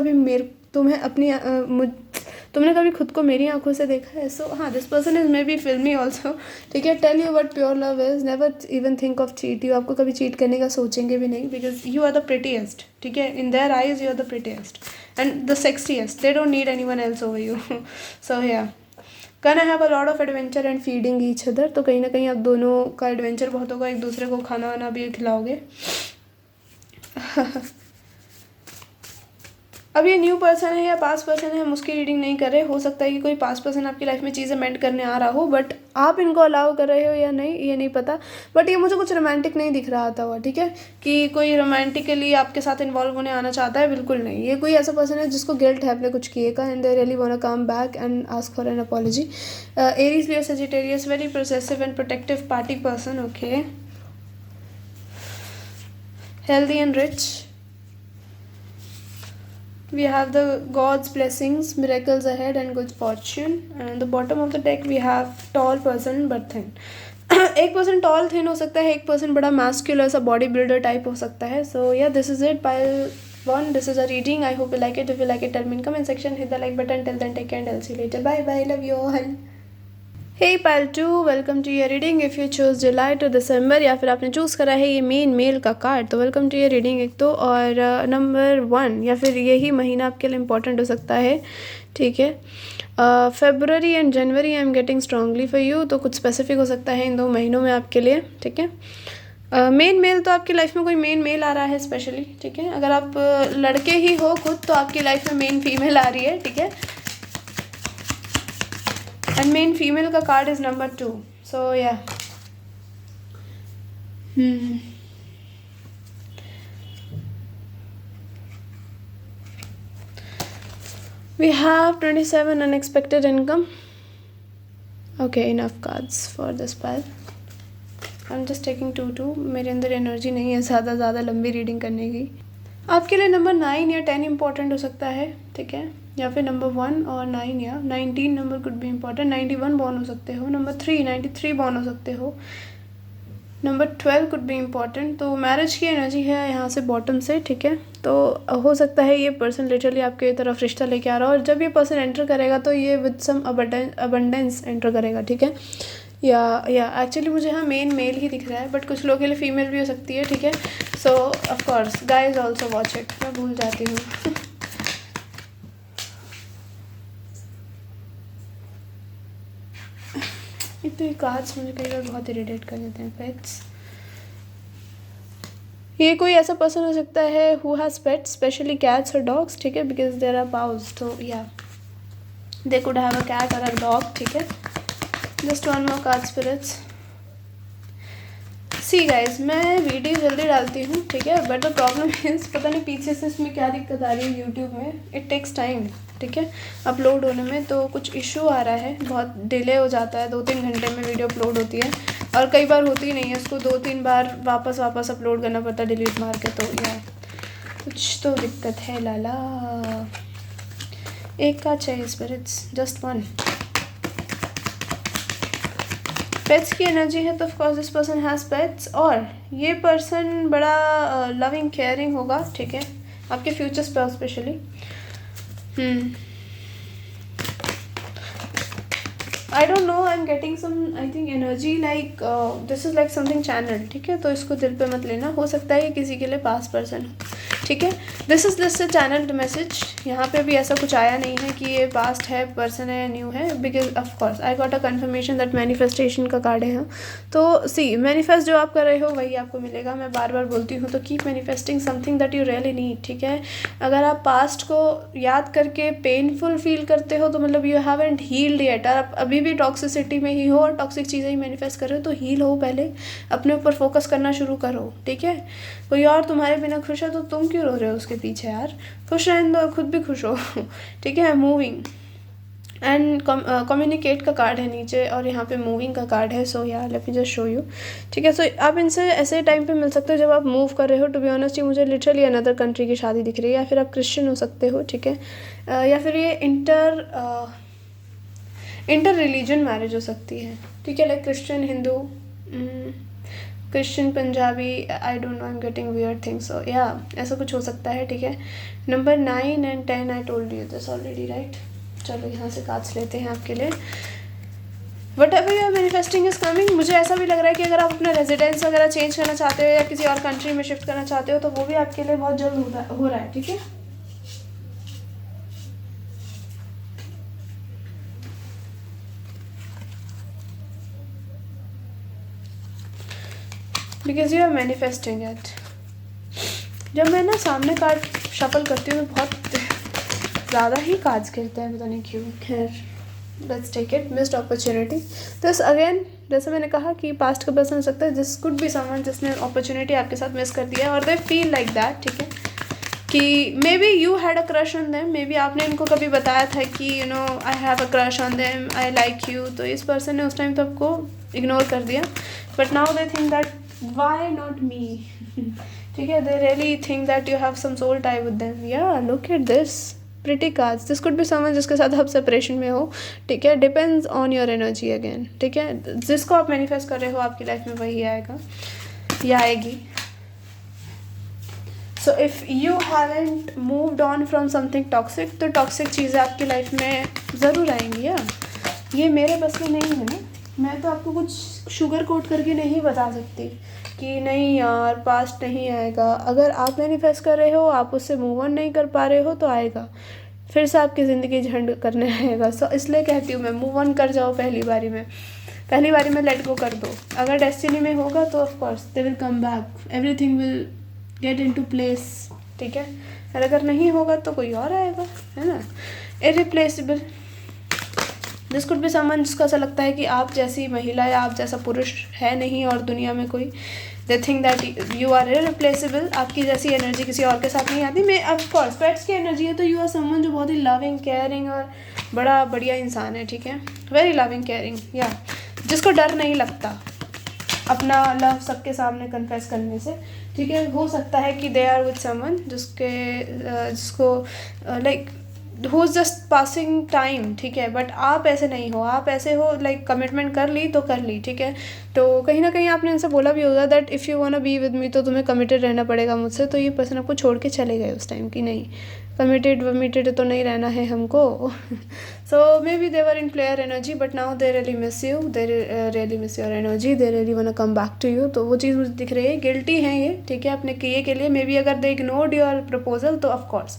A: कभी खुद को मेरी आंखों से देखा है। सो हाँ, this person is maybe filmy also, ठीक है। Tell you what pure love is, never even think of cheat you, आपको कभी चीट करने का सोचेंगे भी नहीं, because you are the prettiest, ठीक है। In their eyes you are the prettiest and the sexiest, they don't need anyone else over you. So yeah can I have a lot of adventure and feeding each other, तो कहीं ना कहीं आप दोनों का adventure बहुत होगा, एक दूसरे को खाना वाना भी खिलाओगे अब ये न्यू पर्सन है या पास पर्सन है हम उसकी रीडिंग नहीं कर रहे, हो सकता है कि कोई पास पर्सन आपकी लाइफ में चीज़ें मेंट करने आ रहा हो, बट आप इनको अलाउ कर रहे हो या नहीं ये नहीं पता। बट ये मुझे कुछ रोमांटिक नहीं दिख रहा था हुआ, ठीक है, कि कोई रोमांटिकली आपके साथ इन्वॉल्व होने आना चाहता है, बिल्कुल नहीं। ये कोई ऐसा पर्सन है जिसको गिल्ट है अपने कुछ किए का, and they really want to come back and ask for an apology. Aries, Leo, Sagittarius, very possessive and protective party person, okay. Healthy and rich, we have the God's blessings, miracles ahead and good fortune. And the bottom of the deck we have tall person but thin. एक person toll thin हो सकता है, एक person बड़ा muscular सा body builder type हो सकता है. सो yeah this is it pile 1. This is a reading. I hope you like it. If you like it, tell me in comment section. Hit the like button. Till then, take care and I'll see you later. Bye bye. Love you all. Hey pile 2, welcome to your reading. If you choose July to December या फिर आपने choose करा है ये main mail का card, तो welcome to your reading. एक तो और नंबर 1 या फिर यही महीना आपके लिए इम्पोर्टेंट हो सकता है. ठीक है, February and January I am getting strongly for you. तो कुछ स्पेसिफिक हो सकता है इन 2 महीनों में आपके लिए. ठीक है, मेन मेल तो आपकी लाइफ में कोई मेन मेल आ रहा है स्पेशली. ठीक है, अगर आप लड़के ही हो खुद तो आपकी लाइफ में मेन फीमेल आ रही है. ठीक है, एंड मेन फीमेल का कार्ड इज नंबर 2. सो या we have 27 unexpected income. Okay, enough cards for this pile. I'm just taking 2. मेरे अंदर एनर्जी नहीं है ज़्यादा लंबी रीडिंग करने की. आपके लिए नंबर 9 या 10 इम्पॉर्टेंट हो सकता है. ठीक है, या फिर नंबर 1 और 9 या 19 नंबर कुड भी इम्पॉर्टेंट. 91 बॉर्न हो सकते हो. नंबर 3 93 बॉर्न हो सकते हो. नंबर 12 कुड भी इम्पॉर्टेंट. तो मैरिज की एनर्जी है यहाँ से बॉटम से. ठीक है, तो हो सकता है ये पर्सन लिटरली आपके तरफ रिश्ता लेके आ रहा हो, और जब ये पर्सन एंटर करेगा तो ये विद सम अबंडेंस एंटर करेगा. ठीक है, या एक्चुअली मुझे यहाँ मेन मेल ही दिख रहा है, बट कुछ लोगों के लिए फीमेल भी हो सकती है. ठीक है, सो of course guys also watch it. मैं भूल जाती हूँ. तो ये कार्ड्स मुझे कई बार बहुत इरिटेट कर देते हैं. पेट्स, ये कोई ऐसा पर्सन हो सकता है who has pets, specially cats और डॉग्स. ठीक है, बिकॉज देयर आर पाउज. तो yeah they could have a cat और अ डॉग. ठीक है, just 1 more card spirits. See guys, मैं वीडियो जल्दी डालती हूँ. ठीक है, बट द प्रॉब्लम इज पता नहीं पीछे से इसमें क्या दिक्कत आ रही है यूट्यूब में. It takes time. ठीक है, अपलोड होने में तो कुछ इशू आ रहा है, बहुत डिले हो जाता है. 2-3 घंटे में वीडियो अपलोड होती है, और कई बार होती नहीं है. उसको 2-3 बार वापस अपलोड करना पड़ता है डिलीट मार के. तो या कुछ तो दिक्कत है लाला. एक का चाहिए स्पिरिट्स, जस्ट 1. पेट्स की एनर्जी है तो of course this person has pets, और ये पर्सन बड़ा लविंग केयरिंग होगा. ठीक है, आपके फ्यूचर्स पे specially. I don't know, I am getting some I think energy like this is like something channel. ठीक है, तो इसको दिल पे मत लेना. हो सकता है ये किसी के लिए पास पर्सन हो. ठीक है, this is this channelled message. यहाँ पे भी ऐसा कुछ आया नहीं है कि ये पास्ट है, पर्सन है, न्यू है, because of course I got a conformation that manifestation का कार्ड है यहाँ. तो सी, मैनिफेस्ट जो आप कर रहे हो वही आपको मिलेगा. मैं बार बार बोलती हूँ, तो keep manifesting something that you really need. ठीक है, अगर आप पास्ट को याद करके पेनफुल फील करते हो तो मतलब यू हैवंट हील्ड येट, और आप अभी भी टॉक्सिसिटी में ही हो और टॉक्सिक चीज़ें ही मैनिफेस्ट कर रहे हो, तो हील हो. पहले अपने ऊपर फोकस करना शुरू करो. ठीक है, कोई और तुम्हारे बिना खुश है तो तुम क्यों रो रहे हो उसके पीछे यार. खुश रहने दो, खुद भी खुश हो. ठीक है, मूविंग एंड कम्युनिकेट का कार्ड है नीचे, और यहाँ पे मूविंग का कार्ड है. सो या let me just show you. ठीक है, सो आप इनसे ऐसे टाइम पे मिल सकते हो जब आप मूव कर रहे हो. टू बी ऑनेस्ट, मुझे लिटरली अनदर कंट्री की शादी दिख रही है, या फिर आप क्रिश्चियन हो सकते हो. ठीक है, या फिर ये इंटर रिलीजन मैरिज हो सकती है. ठीक है, like Christian Hindu, Christian Punjabi, I don't know, I am getting weird things. So yeah ऐसा कुछ हो सकता है. ठीक है, number 9 and 10 I told you this already, right. चलो यहाँ से कार्ड्स लेते हैं आपके लिए. Whatever you are manifesting is coming. मुझे ऐसा भी लग रहा है कि अगर आप अपना रेजिडेंस वगैरह चेंज करना चाहते हो या किसी और कंट्री में शिफ्ट करना चाहते हो, तो वो भी आपके लिए बहुत जल्द हो रहा है. ठीक है, because you are manifesting it. जब मैं ना सामने कार्ड शफल करती हूँ तो बहुत ज़्यादा ही कार्ड्स गिरते हैं, पता नहीं क्यों. खैर, let's take it. Missed opportunity. This again, जैसे मैंने कहा कि पास्ट का पर्सन हो सकता है, दिस कुड बी समवन जिसने अपॉर्चुनिटी आपके साथ मिस कर दिया, और दे फील लाइक दैट. ठीक है, कि may be you had a crush on them, may be आपने इनको कभी बताया था कि you know I have a crush on them, I like you. तो इस पर्सन ने उस टाइम तो आपको इग्नोर कर दिया, but now they think that Why not me? ठीक है, they really think that you have some soul tie with them. Yeah, look at this pretty cards. This could be someone जिसके साथ आप separation में हो, ठीक है. Depends on your energy again, ठीक है. जिसको आप मैनिफेस्ट कर रहे हो आपकी लाइफ में वही आएगा या आएगी. So if you haven't moved on from something toxic, तो टॉक्सिक चीज़ें आपकी लाइफ में ज़रूर आएंगी. यार ये मेरे बस में नहीं है ना, मैं तो आपको कुछ शुगर कोट करके नहीं बता सकती कि नहीं यार पास्ट नहीं आएगा. अगर आप मैनिफेस्ट कर रहे हो, आप उससे मूव ऑन नहीं कर पा रहे हो, तो आएगा फिर से आपकी ज़िंदगी झंड करने आएगा. सो इसलिए कहती हूँ मैं, मूव ऑन कर जाओ पहली बारी में लेट गो कर दो. अगर डेस्टिनी में होगा तो of course they will come back, everything will get into place, ठीक है. और अगर नहीं होगा तो कोई और आएगा, है ना. इरिप्लेसिबल, दिस कुड बी समवन जिसको ऐसा लगता है कि आप जैसी महिला या आप जैसा पुरुष है नहीं और दुनिया में कोई. They think that you are irreplaceable, आपकी जैसी एनर्जी किसी और के साथ नहीं आती. मैं ऑफ कोर्स पेट्स की एनर्जी है तो यू आर समवन जो बहुत ही लविंग केयरिंग और बड़ा बढ़िया इंसान है, ठीक है. वेरी लविंग केयरिंग, या जिसको डर नहीं लगता अपना लव सबके सामने कन्फेस करने से, ठीक है. हो सकता है कि दे आर विद समवन जिसको like who is just passing time, ठीक है. बट आप ऐसे नहीं हो, आप ऐसे हो लाइक कमिटमेंट कर ली तो कर ली, ठीक है. तो कहीं ना कहीं आपने इनसे बोला भी होगा that if you want to be with me, तो तुम्हें कमिटेड रहना पड़ेगा मुझसे. तो ये पर्सन आपको छोड़ के चले गए उस टाइम की नहीं, कमिटेड तो नहीं रहना है हमको. So maybe they were in player energy, but now they really miss you, they really miss your energy, they really want to come back to you. तो वो चीज़ मुझे दिख रही है. गिल्टी हैं ये, ठीक है, अपने किए के लिए. मे बी अगर दे इग्नोर्ड योर प्रपोजल तो ऑफकोर्स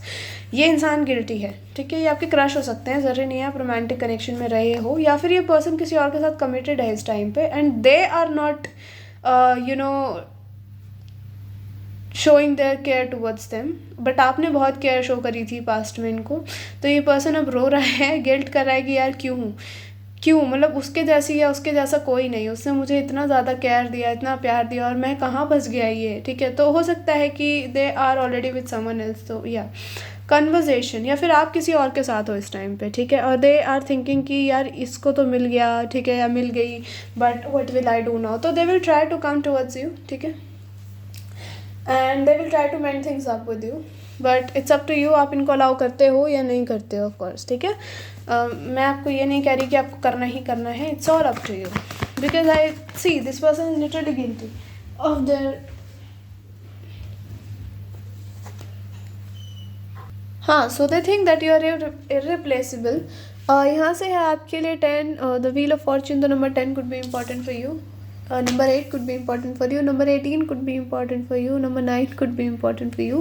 A: ये इंसान गिल्टी है, ठीक है. ये आपके क्रश हो सकते हैं, ज़रूरी नहीं है आप रोमांटिक कनेक्शन में रहे हो, या फिर ये पर्सन किसी और के साथ कमिटेड है इस टाइम पे and they are not you know showing their care towards them. But आपने बहुत केयर शो करी थी पास्ट में इनको. तो ये पर्सन अब रो रहा है, गिल्ट कर रहा है कि यार क्यों मतलब उसके जैसी या उसके जैसा कोई नहीं, उसने मुझे इतना ज़्यादा केयर दिया, इतना प्यार दिया, और मैं कहाँ फंस गया ये, ठीक है. तो हो सकता है कि they are already with someone else. तो या कन्वर्जेशन, या फिर आप किसी और के साथ हो इस टाइम पे, ठीक है. और दे आर थिंकिंग कि यार इसको तो मिल गया, ठीक है, या मिल गई, but what will I do now. तो they will try to come towards you, ठीक है, and they will try to mend things up with you. But it's up to you, आप इनको अलाउ करते हो या नहीं करते हो, ऑफ कोर्स, ठीक है. मैं आपको ये नहीं कह रही कि आपको करना ही करना है. It's all up to you, because I see this person is literally guilty of there. हाँ, so they think that you are irreplaceable. यहाँ से है आपके लिए 10, द व्हील ऑफ फॉर्च्यून. तो number 10 could be important for you. Number 8 could be important for you. Number 18 could be important for you. Number 9 could be important for you.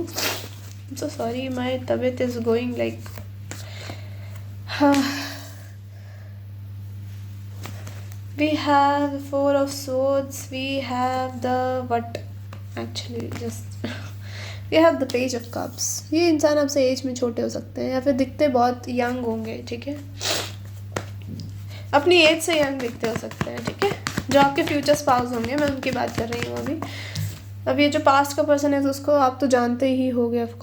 A: I'm so sorry, my tablet is going like we have 4 of swords. We have the what actually just we have the page of cups. ये इंसान आपसे as में छोटे हो सकते हैं या फिर दिखते बहुत यंग होंगे, ठीक है, अपनी एज से यंग दिखते हो सकते हैं, ठीक है. जो आपके फ्यूचर स्पाउस होंगे, मैं उनकी बात कर रही हूँ अभी ये जो पास्ट का पर्सन है तो उसको आप तो जानते ही होगे. ऑफ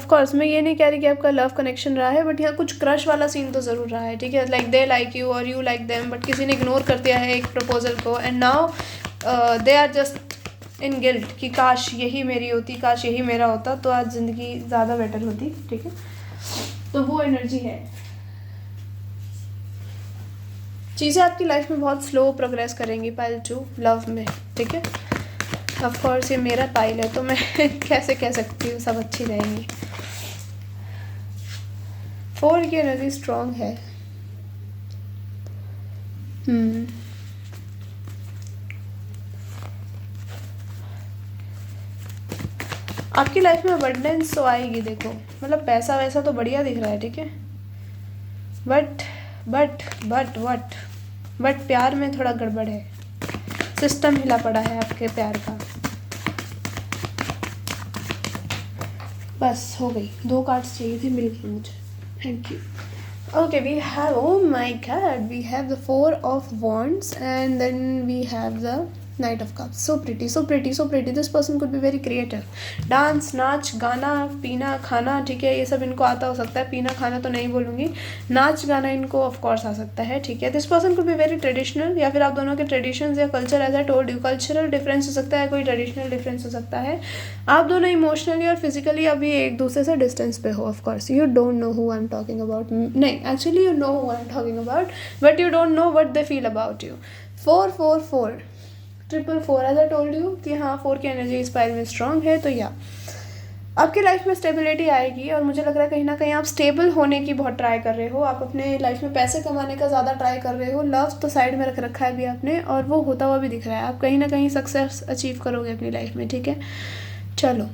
A: कोर्स मैं ये नहीं कह रही कि आपका लव कनेक्शन रहा है, बट यहाँ कुछ क्रश वाला सीन तो ज़रूर रहा है, ठीक है. लाइक दे लाइक यू और यू लाइक देम, बट किसी ने इग्नोर कर दिया है एक प्रपोजल को, and now they are just in guilt कि काश यही मेरी होती, काश यही मेरा होता, तो आज ज़िंदगी ज़्यादा बेटर होती, ठीक है. तो वो एनर्जी है. चीज़ें आपकी लाइफ में बहुत स्लो प्रोग्रेस करेंगी पाइल 2 लव में, ठीक है. ऑफ कोर्स ये मेरा पाइल है तो मैं कैसे कह सकती हूँ सब अच्छी रहेंगी. 4 की एनर्जी स्ट्रॉन्ग है. आपकी लाइफ में अबंडेंस तो आएगी, देखो मतलब पैसा वैसा तो बढ़िया दिख रहा है, ठीक है. बट प्यार में थोड़ा गड़बड़ है, सिस्टम हिला पड़ा है आपके प्यार का. बस हो गई, 2 कार्ड्स चाहिए थे, मिल गई मुझे, thank you. Okay, we have, oh my god, we have the 4 of wands and then we have the Knight of Cups, so pretty, so pretty, so pretty. This person could be very creative. Dance, नाच, गाना, पीना, खाना, ठीक है, ये सब इनको आता हो सकता है. पीना खाना तो नहीं बोलूँगी, नाच गाना इनको ऑफ कोर्स आ सकता है, ठीक है. This person could be very traditional, या फिर आप दोनों के ट्रेडिशंस या culture, as I told you, cultural difference हो सकता है, कोई ट्रेडिशनल डिफरेंस हो सकता है. आप दोनों इमोशनली और फिजिकली अभी एक दूसरे से डिस्टेंस पे हो. Of course you don't know who I am talking about. नहीं, actually you know who I am talking about, but you don't know what they feel about you. 444 444, as I told you कि हाँ 4 की energy इस pile में strong है. तो या आपकी लाइफ में स्टेबिलिटी आएगी, और मुझे लग रहा है कहीं ना कहीं आप स्टेबल होने की बहुत ट्राई कर रहे हो. आप अपने लाइफ में पैसे कमाने का ज़्यादा ट्राई कर रहे हो. लव तो साइड में रख रखा है अभी आपने, और वो होता हुआ भी दिख रहा है. आप कहीं ना कहीं सक्सेस अचीव करोगे अपनी लाइफ में, ठीक है. चलो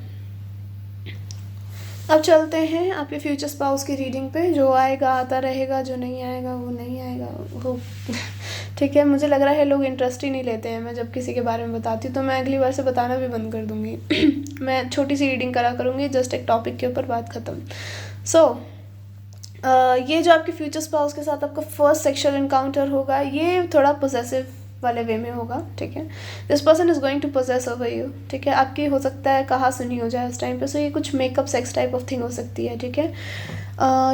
A: अब चलते हैं आपके फ्यूचर स्पाउस की रीडिंग पे. जो आएगा आता रहेगा, जो नहीं आएगा वो नहीं आएगा, वो ठीक है. मुझे लग रहा है लोग इंटरेस्ट ही नहीं लेते हैं मैं जब किसी के बारे में बताती हूँ, तो मैं अगली बार से बताना भी बंद कर दूँगी. मैं छोटी सी रीडिंग करा करूँगी, जस्ट एक टॉपिक के ऊपर, बात ख़त्म. सो ये जो आपके फ्यूचर स्पाउस के साथ आपका फर्स्ट सेक्सुअल एनकाउंटर होगा, ये थोड़ा पोजेसिव वाले वे में होगा, ठीक है. This person is going to possess over you, ठीक है. आपकी हो सकता है कहा सुनी हो जाए उस टाइम पे. सो ये कुछ makeup sex type of thing हो सकती है, ठीक है.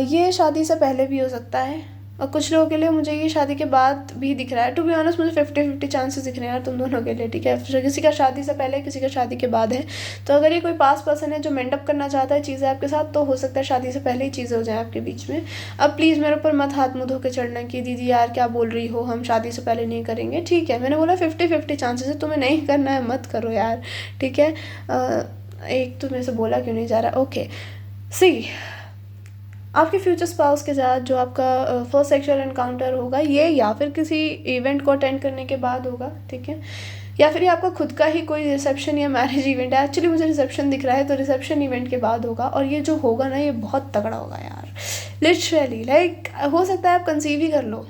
A: ये शादी से पहले भी हो सकता है, और कुछ लोगों के लिए मुझे ये शादी के बाद भी दिख रहा है. टू बी ऑनेस्ट मुझे 50-50 चांसेस दिख रहे हैं यार तुम दोनों के लिए, ठीक है. किसी का शादी से पहले, किसी का शादी के बाद है. तो अगर ये कोई पास पर्सन है जो मेंडअप करना चाहता है चीज़ें आपके साथ, तो हो सकता है शादी से पहले ही चीज़ें हो जाए आपके बीच में. अब प्लीज़ मेरे ऊपर मत हाथ मुँह धो के चढ़ना कि दीदी यार क्या बोल रही हो, हम शादी से पहले नहीं करेंगे. ठीक है, मैंने बोला 50-50 चांसेस है, तुम्हें नहीं करना है मत करो यार, ठीक है. एक तो मेरे से बोला क्यों नहीं जा रहा. ओके सी, आपके फ्यूचर स्पाउस के साथ जो आपका फर्स्ट सेक्सुअल एनकाउंटर होगा, ये या फिर किसी इवेंट को अटेंड करने के बाद होगा, ठीक है. या फिर ये आपका खुद का ही कोई रिसेप्शन या मैरिज इवेंट है. एक्चुअली मुझे रिसेप्शन दिख रहा है, तो रिसेप्शन इवेंट के बाद होगा. और ये जो होगा ना, ये बहुत तगड़ा होगा यार, लिटरली. लाइक हो सकता है आप कंसीव ही कर लो.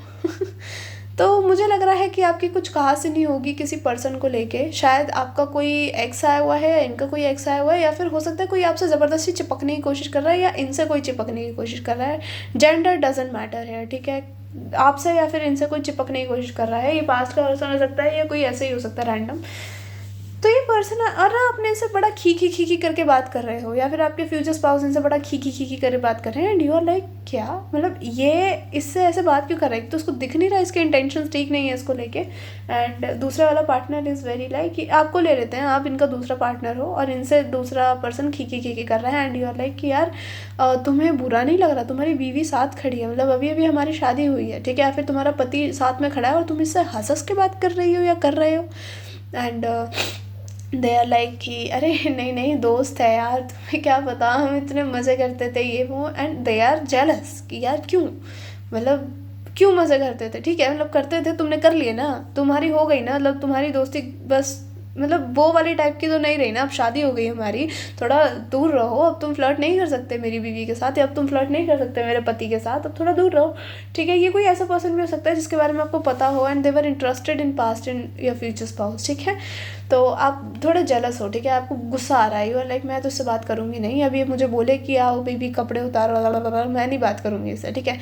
A: तो मुझे लग रहा है कि आपकी कुछ कहासुनी होगी किसी पर्सन को लेके. शायद आपका कोई एक्स आया हुआ है, इनका कोई एक्स आया हुआ है, या फिर हो सकता है कोई आपसे ज़बरदस्ती चिपकने की कोशिश कर रहा है, या इनसे कोई चिपकने की कोशिश कर रहा है. जेंडर डजंट मैटर है, ठीक है. आपसे या फिर इनसे कोई चिपकने की कोशिश कर रहा है. ये पास्ट का पर्सन हो सकता है, या कोई ऐसे ही हो सकता है रैंडम. तो ये पर्सन और अपने इनसे बड़ा खी करके बात कर रहे हो, या फिर आपके फ्यूचर स्पाउस इनसे बड़ा खी करके बात कर रहे हैं. एंड यू आर लाइक क्या, मतलब ये इससे ऐसे बात क्यों कर रहा है. तो उसको दिख नहीं रहा, इसके इंटेंशंस ठीक नहीं है इसको लेके. एंड दूसरा वाला पार्टनर इज़ वेरी लाइक कि आपको ले लेते हैं, आप इनका दूसरा पार्टनर हो, और इनसे दूसरा पर्सन खी कर रहा है. एंड यू आर लाइक कि यार तुम्हें बुरा नहीं लग रहा, तुम्हारी बीवी साथ खड़ी है, मतलब अभी अभी हमारी शादी हुई है, ठीक है. या फिर तुम्हारा पति साथ में खड़ा है और तुम इससे हंस के बात कर रही हो या कर रहे हो. एंड दे आर लाइक कि अरे नहीं दोस्त है यार, तुम्हें क्या पता, हम इतने मज़े करते थे ये वो. एंड दे आर जेलस कि यार क्यों, मतलब क्यों मज़े करते थे, ठीक है. मतलब करते थे, तुमने कर लिए ना, तुम्हारी हो गई ना, मतलब तुम्हारी दोस्ती बस मतलब वो वाली टाइप की तो नहीं रही ना. अब शादी हो गई हमारी, थोड़ा दूर रहो. अब तुम फ्लर्ट नहीं कर सकते मेरी बीवी के साथ, या अब तुम फ्लर्ट नहीं कर सकते मेरे पति के साथ, अब थोड़ा दूर रहो, ठीक है. ये कोई ऐसा पर्सन भी हो सकता है जिसके बारे में आपको पता हो, and they were interested in past in your future spouse, ठीक है. तो आप थोड़े जेलस हो, ठीक है. आपको गुस्सा आ रहा है, यू आर लाइक मैं तो इससे बात करूँगी नहीं. अभी मुझे बोले कि आओ बेबी कपड़े उतारो, मैं नहीं बात करूँगी इससे, ठीक है.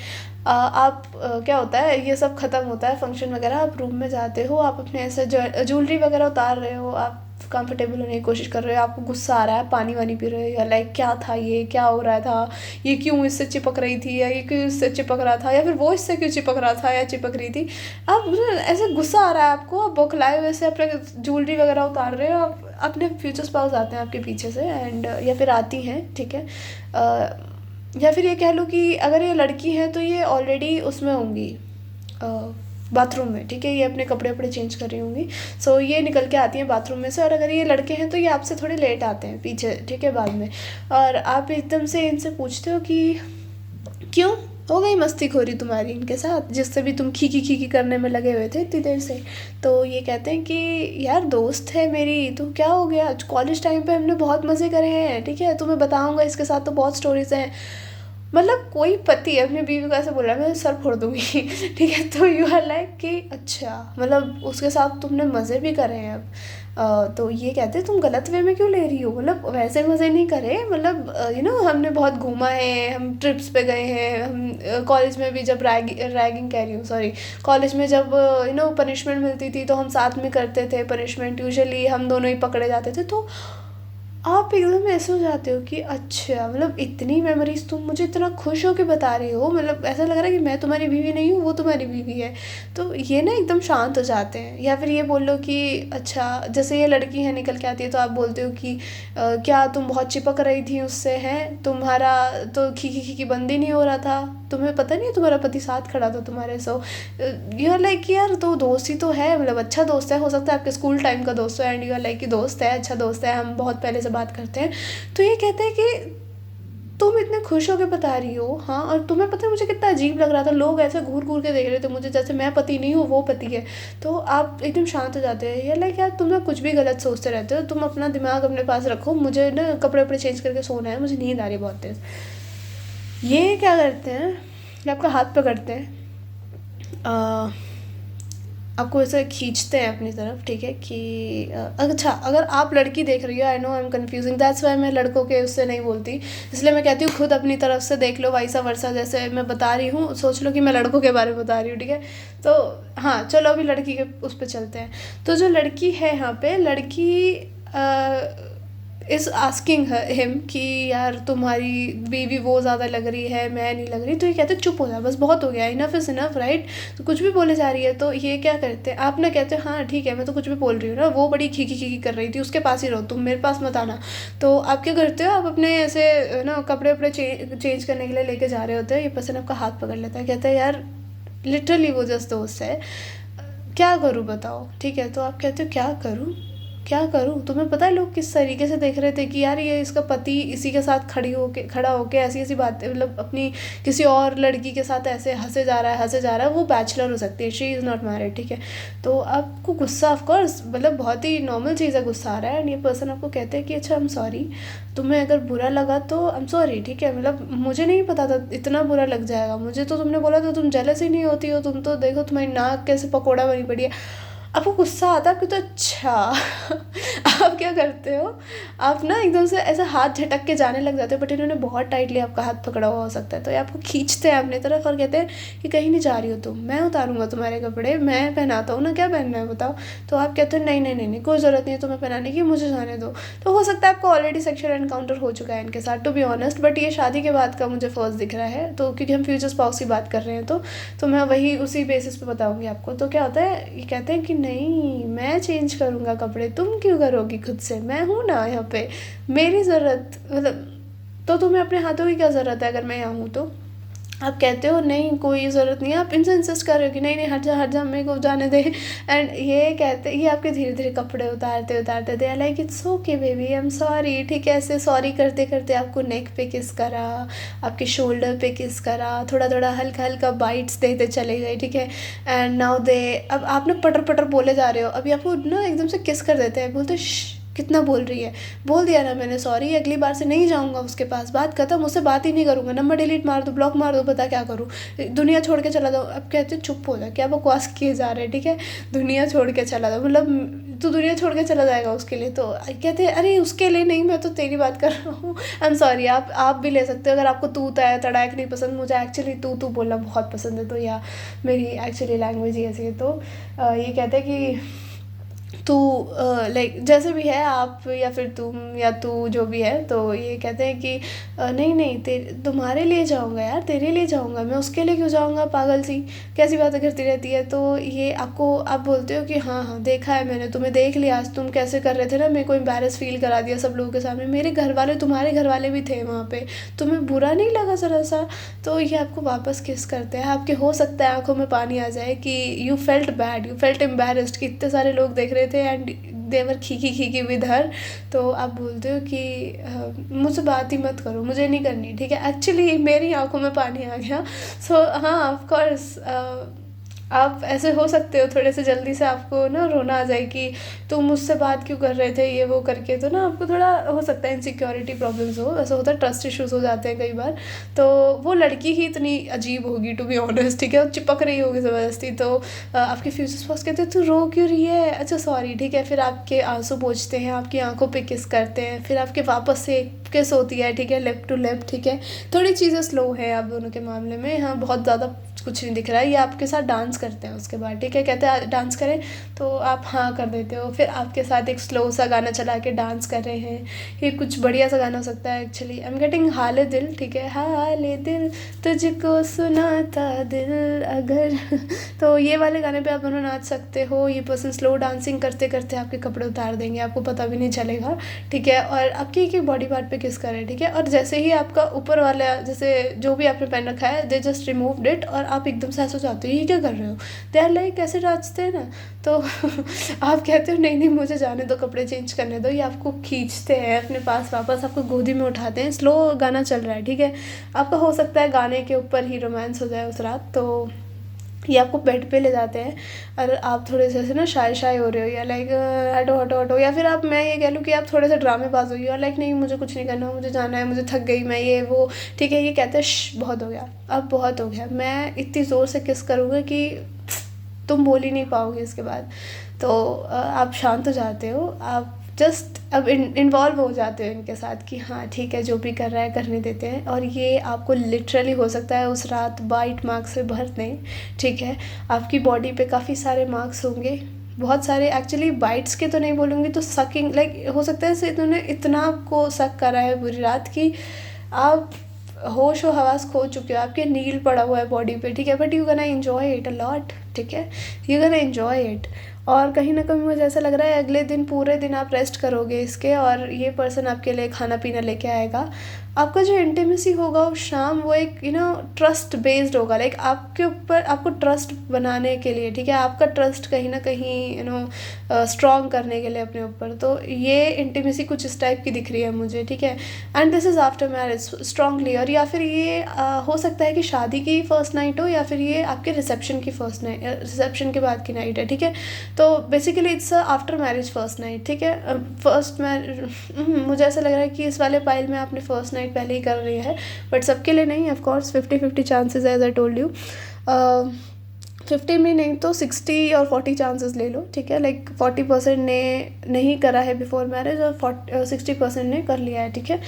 A: आप क्या होता है, ये सब ख़त्म होता है फंक्शन वगैरह, आप रूम में जाते हो, आप अपने ऐसे ज्वेलरी वगैरह उतार रहे हो, आप कंफर्टेबल होने की कोशिश कर रहे हो, आपको गुस्सा आ रहा है, पानी वानी पी रहे हो, या लाइक क्या था ये, क्या हो रहा था, ये क्यों इससे चिपक रही थी, या ये क्यों इससे चिपक रहा था, या फिर वो इससे क्यों चिपक रहा था या चिपक रही थी. आप ऐसे गुस्सा आ रहा है आपको, आप बौखलाए हुए से अपने ज्वेलरी वगैरह उतार रहे हो. आप अपने फ्यूचर स्पाउस आते हैं आपके पीछे से, एंड या फिर आती हैं, ठीक है. या फिर ये कह लो कि अगर ये लड़की है तो ये ऑलरेडी उसमें होंगी बाथरूम में, ठीक है. ये अपने कपड़े चेंज कर रही होंगी. सो ये निकल के आती हैं बाथरूम में से. और अगर ये लड़के हैं तो ये आपसे थोड़े लेट आते हैं पीछे, ठीक है, बाद में. और आप एकदम से इनसे पूछते हो कि क्यों हो गई मस्तीखोरी तुम्हारी इनके साथ, जिससे भी तुम खी करने में लगे हुए थे इतनी देर से. तो ये कहते हैं कि यार दोस्त है मेरी, तो क्या हो गया, कॉलेज टाइम पे हमने बहुत मज़े करे हैं, ठीक है, तुम्हें बताऊंगा, इसके साथ तो बहुत स्टोरीज हैं. मतलब कोई पति अपनी बीवी को ऐसे बोल रहा है मैं सर फोड़ दूंगी, ठीक है. तो यू आर लाइक कि अच्छा, मतलब उसके साथ तुमने मज़े भी करे हैं अब. तो ये कहते हैं तुम गलत वे में क्यों ले रही हो, मतलब वैसे मज़े नहीं करे, मतलब हमने बहुत घूमा है, हम ट्रिप्स पे गए हैं, हम कॉलेज में भी जब रैगिंग कह रही हूँ सॉरी, कॉलेज में जब पनिशमेंट मिलती थी तो हम साथ में करते थे पनिशमेंट, यूजुअली हम दोनों ही पकड़े जाते थे। तो आप एकदम ऐसे हो जाते हो कि अच्छा, मतलब इतनी मेमोरीज तुम मुझे इतना खुश होके बता रही हो, मतलब ऐसा लग रहा है कि मैं तुम्हारी बीवी नहीं हूँ, वो तुम्हारी बीवी है। तो ये ना एकदम शांत हो जाते हैं। या फिर ये बोल लो कि अच्छा, जैसे ये लड़की है निकल के आती है तो आप बोलते हो कि क्या तुम बहुत चिपक रही थी उससे, हैं तुम्हारा तो खी खी बंद ही नहीं हो रहा था, तुम्हें पता नहीं है तुम्हारा पति साथ खड़ा था तुम्हारे। सो यू आर लाइक यार, तो दोस्त ही तो है, मतलब अच्छा दोस्त है, हो सकता है आपके स्कूल टाइम का दोस्त हो, एंड यू आर लाइक कि दोस्त है, अच्छा दोस्त है, हम बहुत पहले से बात करते हैं। तो ये कहते हैं कि तुम इतने खुश होकर बता रही हो, हाँ, और तुम्हें पता है मुझे कितना अजीब लग रहा था, लोग ऐसे घूर घूर के देख रहे थे मुझे जैसे मैं पति नहीं हूँ वो पति है। तो आप एकदम शांत हो जाते हैं। ये लाइक यार, तुम ना कुछ भी गलत सोचते रहते हो, तुम अपना दिमाग अपने पास रखो, मुझे ना कपड़े वपड़े चेंज करके सोना है, मुझे नींद आ रही है बहुत तेज़। ये क्या करते हैं, ये आपका हाथ पकड़ते हैं, आपको ऐसे खींचते हैं अपनी तरफ, ठीक है, कि अच्छा, अगर आप लड़की देख रही हो, I know I M confusing, that's why मैं लड़कों के उससे नहीं बोलती, इसलिए मैं कहती हूँ खुद अपनी तरफ से देख लो, वाइसा वर्सा, जैसे मैं बता रही हूँ सोच लो कि मैं लड़कों के बारे में बता रही हूँ, ठीक है। तो हाँ, चलो अभी लड़की के उस पर चलते हैं। तो जो लड़की है यहाँ पे, लड़की इज़ आस्किंग हिम कि यार तुम्हारी बीवी वो ज़्यादा लग रही है, मैं नहीं लग रही। तो ये कहते हैं चुप हो जा, बस बहुत हो गया, इनफ इज़ इनफ, राइट। तो कुछ भी बोले जा रही है। तो ये क्या करते हैं, आप ना कहते हो हाँ ठीक है, मैं तो कुछ भी बोल रही हूँ ना, वो बड़ी खीखी खीखी कर रही थी, उसके पास ही रहो, तुम मेरे पास मत आना। तो आप क्या करते हो, आप अपने ऐसे ना कपड़े वपड़े चेंज करने के लिए लेके जा रहे होते हो, ये पर्सन आपका हाथ पकड़ लेता है, कहता है यार लिटरली वो जस्ट दोस्त है, क्या करूँ बताओ, ठीक है। तो आप कहते हो क्या करूँ, क्या करूँ, तुम्हें पता है लोग किस तरीके से देख रहे थे कि यार ये इसका पति इसी के साथ खड़ा होके ऐसी ऐसी बातें, मतलब अपनी किसी और लड़की के साथ ऐसे हंसे जा रहा है, हंसे जा रहा है, वो बैचलर हो सकती है, शी इज़ नॉट मैरिड, ठीक है। तो आपको गुस्सा, ऑफ कोर्स, मतलब बहुत ही नॉर्मल चीज़ है, गुस्सा आ रहा है, एंड ये पर्सन आपको कहते हैं कि अच्छा आई एम सॉरी, तुम्हें अगर बुरा लगा तो आई एम सॉरी, ठीक है, मतलब मुझे नहीं पता था इतना बुरा लग जाएगा, मुझे तो तुमने बोला तो तुम जेलस ही नहीं होती हो, तुम तो देखो तुम्हारी नाक कैसे पकौड़ा बनी पड़ी है। आपको गुस्सा आता है, आपको तो अच्छा आप क्या करते हो, आप ना एकदम से ऐसा हाथ झटक के जाने लग जाते हो, बट इन्होंने बहुत टाइटली आपका हाथ पकड़ा हुआ हो सकता है, तो ये आपको खींचते हैं अपनी तरफ और कहते हैं कि कहीं नहीं जा रही हो तुम, मैं उतारूंगा तुम्हारे कपड़े, मैं पहनाता हूँ ना, क्या पहनना है बताओ। तो आप कहते हो नहीं नहीं नहीं नहीं, कोई ज़रूरत नहीं है तुम्हें पहनाने की, मुझे जाने दो। तो हो सकता है आपको ऑलरेडी सेक्शुअल एनकाउंटर हो चुका है इनके साथ, टू बी ऑनेस्ट, बट ये शादी के बाद का मुझे फर्स्ट दिख रहा है, तो क्योंकि हम फ्यूचर स्पाउस की बात कर रहे हैं, तो मैं वही उसी बेसिस पे बताऊंगी आपको। तो क्या होता है, ये कहते हैं कि नहीं, मैं चेंज करूँगा कपड़े, तुम क्यों करोगी खुद से, मैं हूँ ना यहाँ पे, मेरी ज़रूरत, मतलब तो तुम्हें अपने हाथों की क्या ज़रूरत है अगर मैं यहाँ हूँ तो। आप कहते हो नहीं कोई ज़रूरत नहीं है, आप इनसे इंसिस्ट कर रहे हो कि नहीं नहीं हट जा मेरे को जाने दे। एंड ये कहते, ये आपके धीरे धीरे कपड़े उतारते उतारते they like it's okay baby, I am sorry, ठीक है। ऐसे सॉरी करते करते आपको नेक पे किस करा, आपके शोल्डर पे किस करा, थोड़ा थोड़ा हल्का हल्का बाइट्स देते चले गए, ठीक है। एंड नाउ दे, अब आप ना पटर पटर बोले जा रहे हो, अभी आपको ना एकदम से किस कर देते हैं, बोलते कितना बोल रही है, बोल दिया ना मैंने सॉरी, अगली बार से नहीं जाऊंगा उसके पास, बात खत्म, उससे बात ही नहीं करूंगा, नंबर डिलीट मार दो, ब्लॉक मार दो, पता क्या करूँ, दुनिया छोड़ के चला जाओ। अब कहते चुप हो जा, क्या बकवास किए जा रहे हैं, ठीक है, दुनिया छोड़ के चला जाओ, मतलब तो दुनिया छोड़ के चला जाएगा उसके लिए। तो कहते हैं अरे उसके लिए नहीं, मैं तो तेरी बात कर रहा हूँ, आई एम सॉरी। आप भी ले सकते हो अगर आपको तू तड़ाक नहीं पसंद, मुझे एक्चुअली तू बोलना बहुत पसंद है, तो या मेरी एक्चुअली लैंग्वेज ही ऐसी है। तो ये कहते हैं कि तू लाइक जैसे भी है आप, या फिर तुम या तू जो भी है, तो ये कहते हैं कि नहीं नहीं तुम्हारे लिए जाऊंगा यार, तेरे लिए जाऊंगा, मैं उसके लिए क्यों जाऊंगा, पागल सी कैसी बातें करती रहती है। तो ये आपको, आप बोलते हो कि हाँ हाँ देखा है मैंने, तुम्हें देख लिया आज, तुम कैसे कर रहे थे ना, मेरे को एम्बैरस फील करा दिया सब लोगों के सामने, मेरे घर वाले, तुम्हारे घर वाले भी थे वहाँ पे, तुम्हें बुरा नहीं लगा ज़रा सा। तो ये आपको वापस किस करते हैं, आपके हो सकता है आंखों में पानी आ जाए कि you felt bad, you felt embarrassed, कि इतने सारे लोग देख रहे थे एंड देवर खीखी विद हर। तो आप बोलते हो कि मुझसे बात ही मत करो, मुझे नहीं करनी, ठीक है। एक्चुअली मेरी आंखों में पानी आ गया। सो हाँ ऑफ कोर्स आप ऐसे हो सकते हो थोड़े से जल्दी से आपको ना रोना आ जाए कि तुम मुझसे बात क्यों कर रहे थे ये वो करके, तो ना आपको थोड़ा हो सकता है इनसिक्योरिटी प्रॉब्लम्स हो, ऐसा होता है, ट्रस्ट इश्यूज हो जाते हैं कई बार। तो वो लड़की ही इतनी अजीब होगी टू बी ऑनेस्ट, ठीक है, वो चिपक रही होगी ज़बरदस्ती, तो आपके फ्यूचर स्पाउस कहते हैं तू रो क्यों रही है, अच्छा सॉरी, ठीक है, फिर आपके आंसू पोंछते हैं, आपकी आंखों पे किस करते हैं, फिर आपके वापस से किस होती है, ठीक है, लिप टू लिप, ठीक है। थोड़ी चीज़ें स्लो है आप दोनों के मामले में, हाँ बहुत ज़्यादा कुछ नहीं दिख रहा है। ये आपके साथ डांस करते हैं उसके बाद, ठीक है, कहते हैं डांस करें तो आप हाँ कर देते हो, फिर आपके साथ एक स्लो सा गाना चला के डांस कर रहे हैं। ये कुछ बढ़िया सा गाना हो सकता है एक्चुअली, आई एम गेटिंग हाले दिल, ठीक है, हाले दिल तुझको सुनाता दिल अगर तो ये वाले गाने पे आप दोनों नाच सकते हो। ये पर्सन स्लो डांसिंग करते करते आपके कपड़े उतार देंगे, आपको पता भी नहीं चलेगा, ठीक है, और आपकी एक एक बॉडी पार्ट पे किस करें, ठीक है, और जैसे ही आपका ऊपर वाला जैसे जो भी आपने पहन रखा है दे जस्ट रिमूव्ड इट, और आप एकदम से ऐसे हो जाते हो ये क्या कर रहे हो, दे आर लाइक ऐसे नाचते हैं ना, तो आप कहते हो नहीं नहीं मुझे जाने दो, कपड़े चेंज करने दो, ये आपको खींचते हैं अपने पास वापस, आपको गोदी में उठाते हैं। स्लो गाना चल रहा है, ठीक है, आपका हो सकता है गाने के ऊपर ही रोमांस हो जाए उस रात, तो ये आपको बेड पे ले जाते हैं और आप थोड़े से ऐसे ना शाय शाय हो रहे हो, या लाइक हटो हटो हटो, या फिर आप मैं ये कह लूँ कि आप थोड़े से ड्रामेबाज हो गए और लाइक नहीं मुझे कुछ नहीं करना, मुझे जाना है, मुझे थक गई मैं ये वो, ठीक है, ये कहते हैं बहुत हो गया, अब बहुत हो गया, मैं इतनी ज़ोर से किस करूँगा कि तुम बोल ही नहीं पाओगे इसके बाद। तो आप शांत हो जाते हो, आप जस्ट अब इन्वॉल्व हो जाते हो इनके साथ कि हाँ ठीक है जो भी कर रहा है करने देते हैं, और ये आपको लिटरली हो सकता है उस रात बाइट मार्क्स से भर दें, ठीक है, आपकी बॉडी पे काफ़ी सारे मार्क्स होंगे, बहुत सारे एक्चुअली, बाइट्स के तो नहीं बोलूँगी, तो सकिंग लाइक हो सकता है इन्होंने इतना आपको सक करा है पूरी रात कि आप होश व हवास खो चुके हो, आपके नील पड़ा हुआ है बॉडी पे, ठीक है, but you gonna enjoy it a lot, ठीक है, यू गोना एंजॉय इट। और कहीं ना कहीं मुझे ऐसा लग रहा है अगले दिन पूरे दिन आप रेस्ट करोगे इसके, और ये पर्सन आपके लिए खाना पीना लेके आएगा, आपका जो इंटीमेसी होगा उस शाम वो एक ट्रस्ट बेस्ड होगा, लाइक आपके ऊपर आपको ट्रस्ट बनाने के लिए, ठीक है, आपका ट्रस्ट कहीं ना कहीं स्ट्रॉन्ग करने के लिए अपने ऊपर, तो ये इंटीमेसी कुछ इस टाइप की दिख रही है मुझे, ठीक है, and this is after marriage strongly, और या फिर ये हो सकता है कि शादी की फर्स्ट नाइट हो, या फिर ये आपके रिसेप्शन की फर्स्ट नाइट, रिसेप्शन के बाद की नाइट है, ठीक है, तो basically it's after marriage first night, ठीक है, फर्स्ट मैरिज मुझे ऐसा लग रहा है कि इस वाले पाइल में आपने फर्स्ट नाइट पहले ही कर रही है, बट सबके लिए नहीं, ऑफ कोर्स 50-50 चांसेस है, एज आई टोल्ड यू, 50 में नहीं तो 60 और 40 चांसेस ले लो, ठीक है, लाइक 40% ने नहीं करा है बिफोर मैरिज और 60% ने कर लिया है, ठीक है।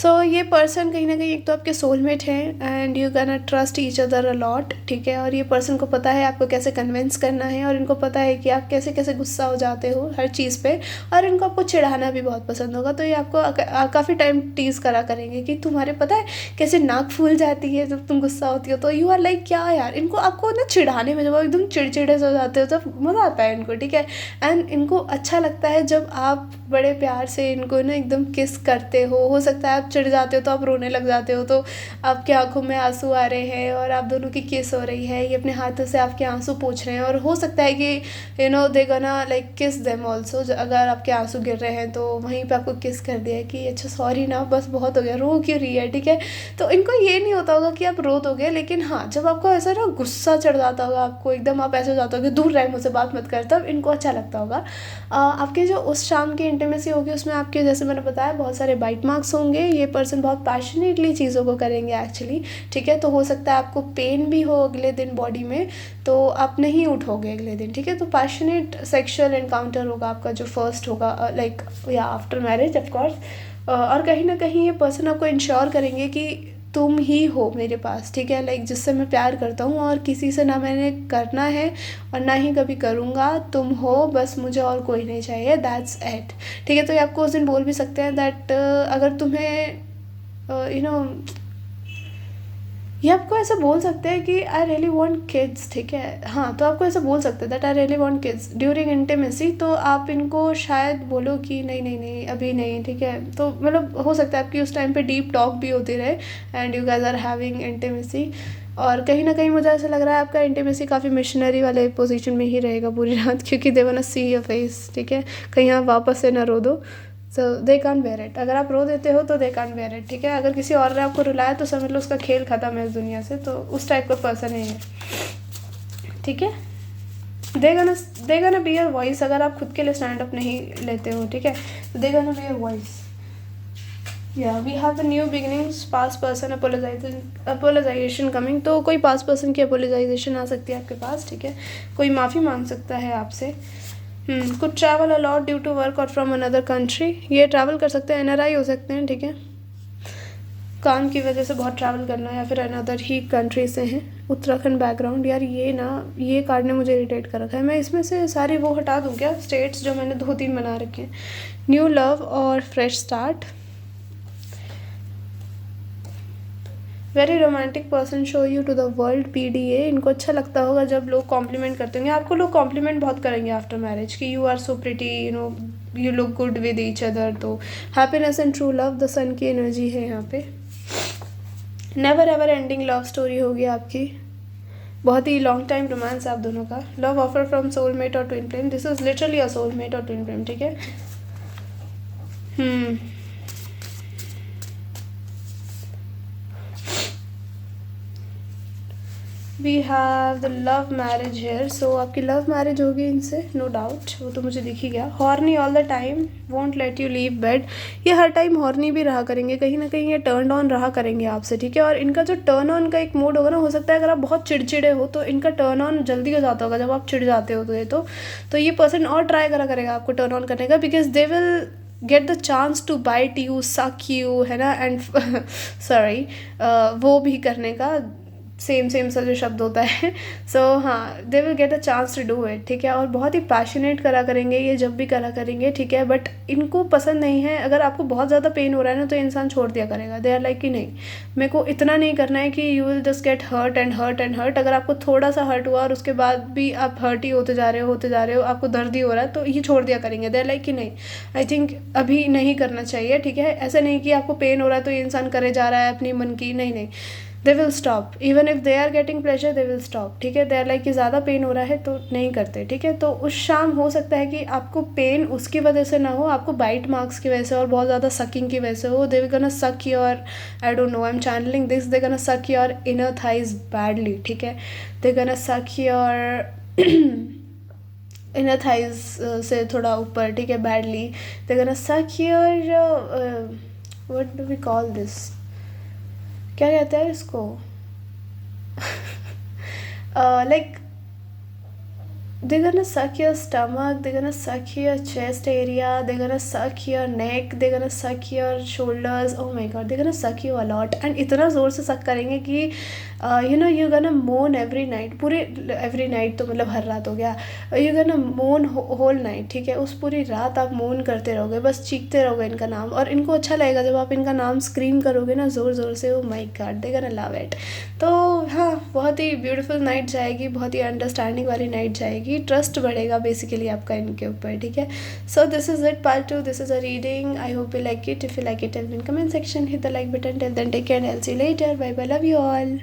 A: सो ये पर्सन कहीं ना कहीं एक तो आपके सोलमेट हैं and you can trust each other a lot, ठीक है, और ये पर्सन को पता है आपको कैसे कन्विंस करना है, और इनको पता है कि आप कैसे कैसे गुस्सा हो जाते हो हर चीज़ पे, और इनको आपको चिढ़ाना भी बहुत पसंद होगा, तो ये आपको काफ़ी टाइम टीज़ करा करेंगे कि तुम्हारे पता है कैसे नाक फूल जाती है जब तुम गुस्सा होती हो, तो यू आर लाइक क्या यार, इनको आपको ना चिढ़ाने में जब आप एकदम चिड़चिड़े से हो जाते हो तब मज़ा आता है इनको, ठीक है, एंड इनको अच्छा लगता है जब आप बड़े प्यार से इनको ना एकदम किस करते हो सकता है आप चिढ़ जाते हो तो आप रोने लग जाते हो, तो आपकी आंखों में आंसू आ रहे हैं और आप दोनों की किस हो रही है, ये अपने हाथों से आपके आंसू पोंछ रहे हैं, और हो सकता है कि दे गोना लाइक किस देम ऑल्सो, अगर आपके आंसू गिर रहे हैं तो वहीं पे आपको किस कर दिया कि अच्छा सॉरी ना बस बहुत हो गया, रो क्यों रही है, ठीक है, तो इनको ये नहीं होता होगा कि आप रो दोगे, लेकिन हाँ जब आपको ऐसा ना गुस्सा चढ़ जाता होगा, आपको एकदम आप ऐसे हो जाते हो कि दूर रहे मुझसे बात मत कर, तब इनको अच्छा लगता होगा। आपके जो उस शाम की इंटीमेसी होगी उसमें आपके जैसे मैंने बताया बहुत सारे बाइट मार्क्स होंगे, ये पर्सन बहुत पैशनेटली चीज़ों को करेंगे एक्चुअली, ठीक है, तो हो सकता है आपको पेन भी हो अगले दिन बॉडी में, तो आप नहीं उठोगे अगले दिन, ठीक है, तो पैशनेट सेक्सुअल एनकाउंटर होगा आपका जो फर्स्ट होगा लाइक या आफ्टर मैरिज ऑफकोर्स, और कहीं ना कहीं ये पर्सन आपको इंश्योर करेंगे कि तुम ही हो मेरे पास, ठीक है, लाइक जिससे मैं प्यार करता हूँ और किसी से ना मैंने करना है और ना ही कभी करूँगा, तुम हो बस, मुझे और कोई नहीं चाहिए, दैट्स इट, ठीक है, तो ये आपको उस दिन बोल भी सकते हैं दैट अगर तुम्हें ये आपको ऐसा बोल सकते हैं कि आई रियली वांट किड्स, ठीक है, हाँ तो आपको ऐसा बोल सकते हैं that I really want kids during intimacy, तो आप इनको शायद बोलो कि नहीं नहीं नहीं अभी नहीं, ठीक है, तो मतलब हो सकता है आपकी उस टाइम पे डीप टॉक भी होती रहे and you guys are having intimacy, और कहीं ना कहीं मुझे ऐसा लग रहा है आपका इंटीमेसी काफ़ी मिशनरी वाले पोजीशन में ही रहेगा पूरी रात, क्योंकि they want to see your face, ठीक है, कहीं आप वापस से ना रो दो, सो दे कान बेयर इट, अगर आप रो देते हो तो दे कान बेयर इट, ठीक है, अगर किसी और ने आपको रुलाया तो समझ लो उसका खेल ख़त्म है इस दुनिया से, तो उस टाइप का पर्सन है ये, ठीक है। They gonna be your voice अगर आप खुद के लिए स्टैंड अप नहीं लेते हो, ठीक है, they gonna be your voice. Yeah we have the new beginnings, past person apologization coming, तो कोई पास्ट पर्सन की अपोलोजाइजेशन आ सकती है आपके पास, ठीक है, कोई माफ़ी मांग सकता है आपसे। Could travel a lot due to work और फ्रॉम अनदर कंट्री, ये ट्रैवल कर सकते हैं, NRI हो सकते हैं, ठीक है, काम की वजह से बहुत ट्रैवल करना, या फिर अनदर ही कंट्री से हैं। उत्तराखंड बैकग्राउंड, यार ये कार्ड ने मुझे इरिटेट कर रखा है, मैं इसमें से सारी वो हटा दूँ क्या, स्टेट्स जो मैंने 2-3 बना रखे हैं। न्यू लव और fresh start, very romantic person show you to the world, PDA, इनको अच्छा लगता होगा जब लोग कॉम्प्लीमेंट करते होंगे आपको, लोग कॉम्प्लीमेंट बहुत करेंगे आफ्टर मैरिज कि you are so pretty, you look good with each other. तो happiness and true love, the sun की एनर्जी है यहाँ पे। Never ever ending love story होगी आपकी, बहुत ही लॉन्ग टाइम रोमांस आप दोनों का। लव ऑफर फ्रॉम सोलमेट और twin flame, this is literally a soulmate और ट्विन फ्लेम, ठीक है। We have the love marriage here, so आपकी लव मैरिज होगी इनसे, नो डाउट, वो तो मुझे दिख ही गया। Horny all the time, won't let you leave bed, ये हर टाइम हॉर्नी भी रहा करेंगे, कहीं ना कहीं ये टर्न ऑन रहा करेंगे आपसे, ठीक है। और इनका जो टर्न ऑन का एक मोड होगा ना, हो सकता है अगर आप बहुत चिड़चिड़े हो तो इनका टर्न ऑन जल्दी हो जाता होगा जब आप चिढ़ जाते हो तो ये पर्सन और ट्राई करा करेगा आपको टर्न ऑन करने का, because they will get the chance to bite you, suck you, है ना, एंड सॉरी वो भी करने का, सेम सा जो शब्द होता है। सो हाँ, they will get a chance to do it, ठीक है। और बहुत ही पैशनेट करा करेंगे ये जब भी करा करेंगे, ठीक है, बट इनको पसंद नहीं है, अगर आपको बहुत ज़्यादा पेन हो रहा है ना तो इंसान छोड़ दिया करेगा। दे आर लाइक कि नहीं, मेरे को इतना नहीं करना है कि you will just get hurt and hurt and hurt. अगर आपको थोड़ा सा हर्ट हुआ और उसके बाद भी आप हर्ट ही होते जा रहे हो, आपको दर्द ही हो रहा है, तो ये छोड़ दिया करेंगे। दे आर लाइक कि नहीं, आई थिंक अभी नहीं करना चाहिए, ठीक है। ऐसा नहीं कि आपको पेन हो रहा है तो ये इंसान करे जा रहा है अपनी मन की, नहीं, they will stop, even if they are getting pleasure they will stop, ठीक है। दे आर लाइक कि ज़्यादा पेन हो रहा है तो नहीं करते, ठीक है। तो उस शाम हो सकता है कि आपको पेन उसकी वजह से ना हो, आपको बाइट मार्क्स की वजह से और बहुत ज़्यादा सकिंग की वजह से हो। They will gonna suck your, I don't know, I am channeling this, they gonna suck your inner thighs badly, ठीक है। They gonna suck your inner thighs से थोड़ा ऊपर, ठीक है, badly. They gonna suck your what do we call this, क्या कहते हैं इसको, like they're gonna suck your stomach, they're gonna suck your chest area, they're gonna suck your neck, they're gonna suck your shoulders, oh my god, they're gonna suck you a lot, and इतना ज़ोर से suck करेंगे कि you know you गना मोन every night, पूरे every night तो मतलब हर रात हो गया, यू गना मोन होल नाइट, ठीक है। उस पूरी रात आप मोन करते रहोगे, बस चीखते रहोगे इनका नाम, और इनको अच्छा लगेगा जब आप इनका नाम स्क्रीम करोगे ना ज़ोर ज़ोर से, ओ माय गॉड, दे गना लव इट। तो हाँ, बहुत ही ब्यूटीफुल नाइट जाएगी, बहुत ही अंडरस्टैंडिंग वाली नाइट जाएगी, ट्रस्ट बढ़ेगा बेसिकली आपका इनके ऊपर, ठीक है। So this is it, part 2, this is a reading, I hope you like it, if you like it tell me in comment section, hit the like button, till then take care and I will see you later, bye bye, love you all.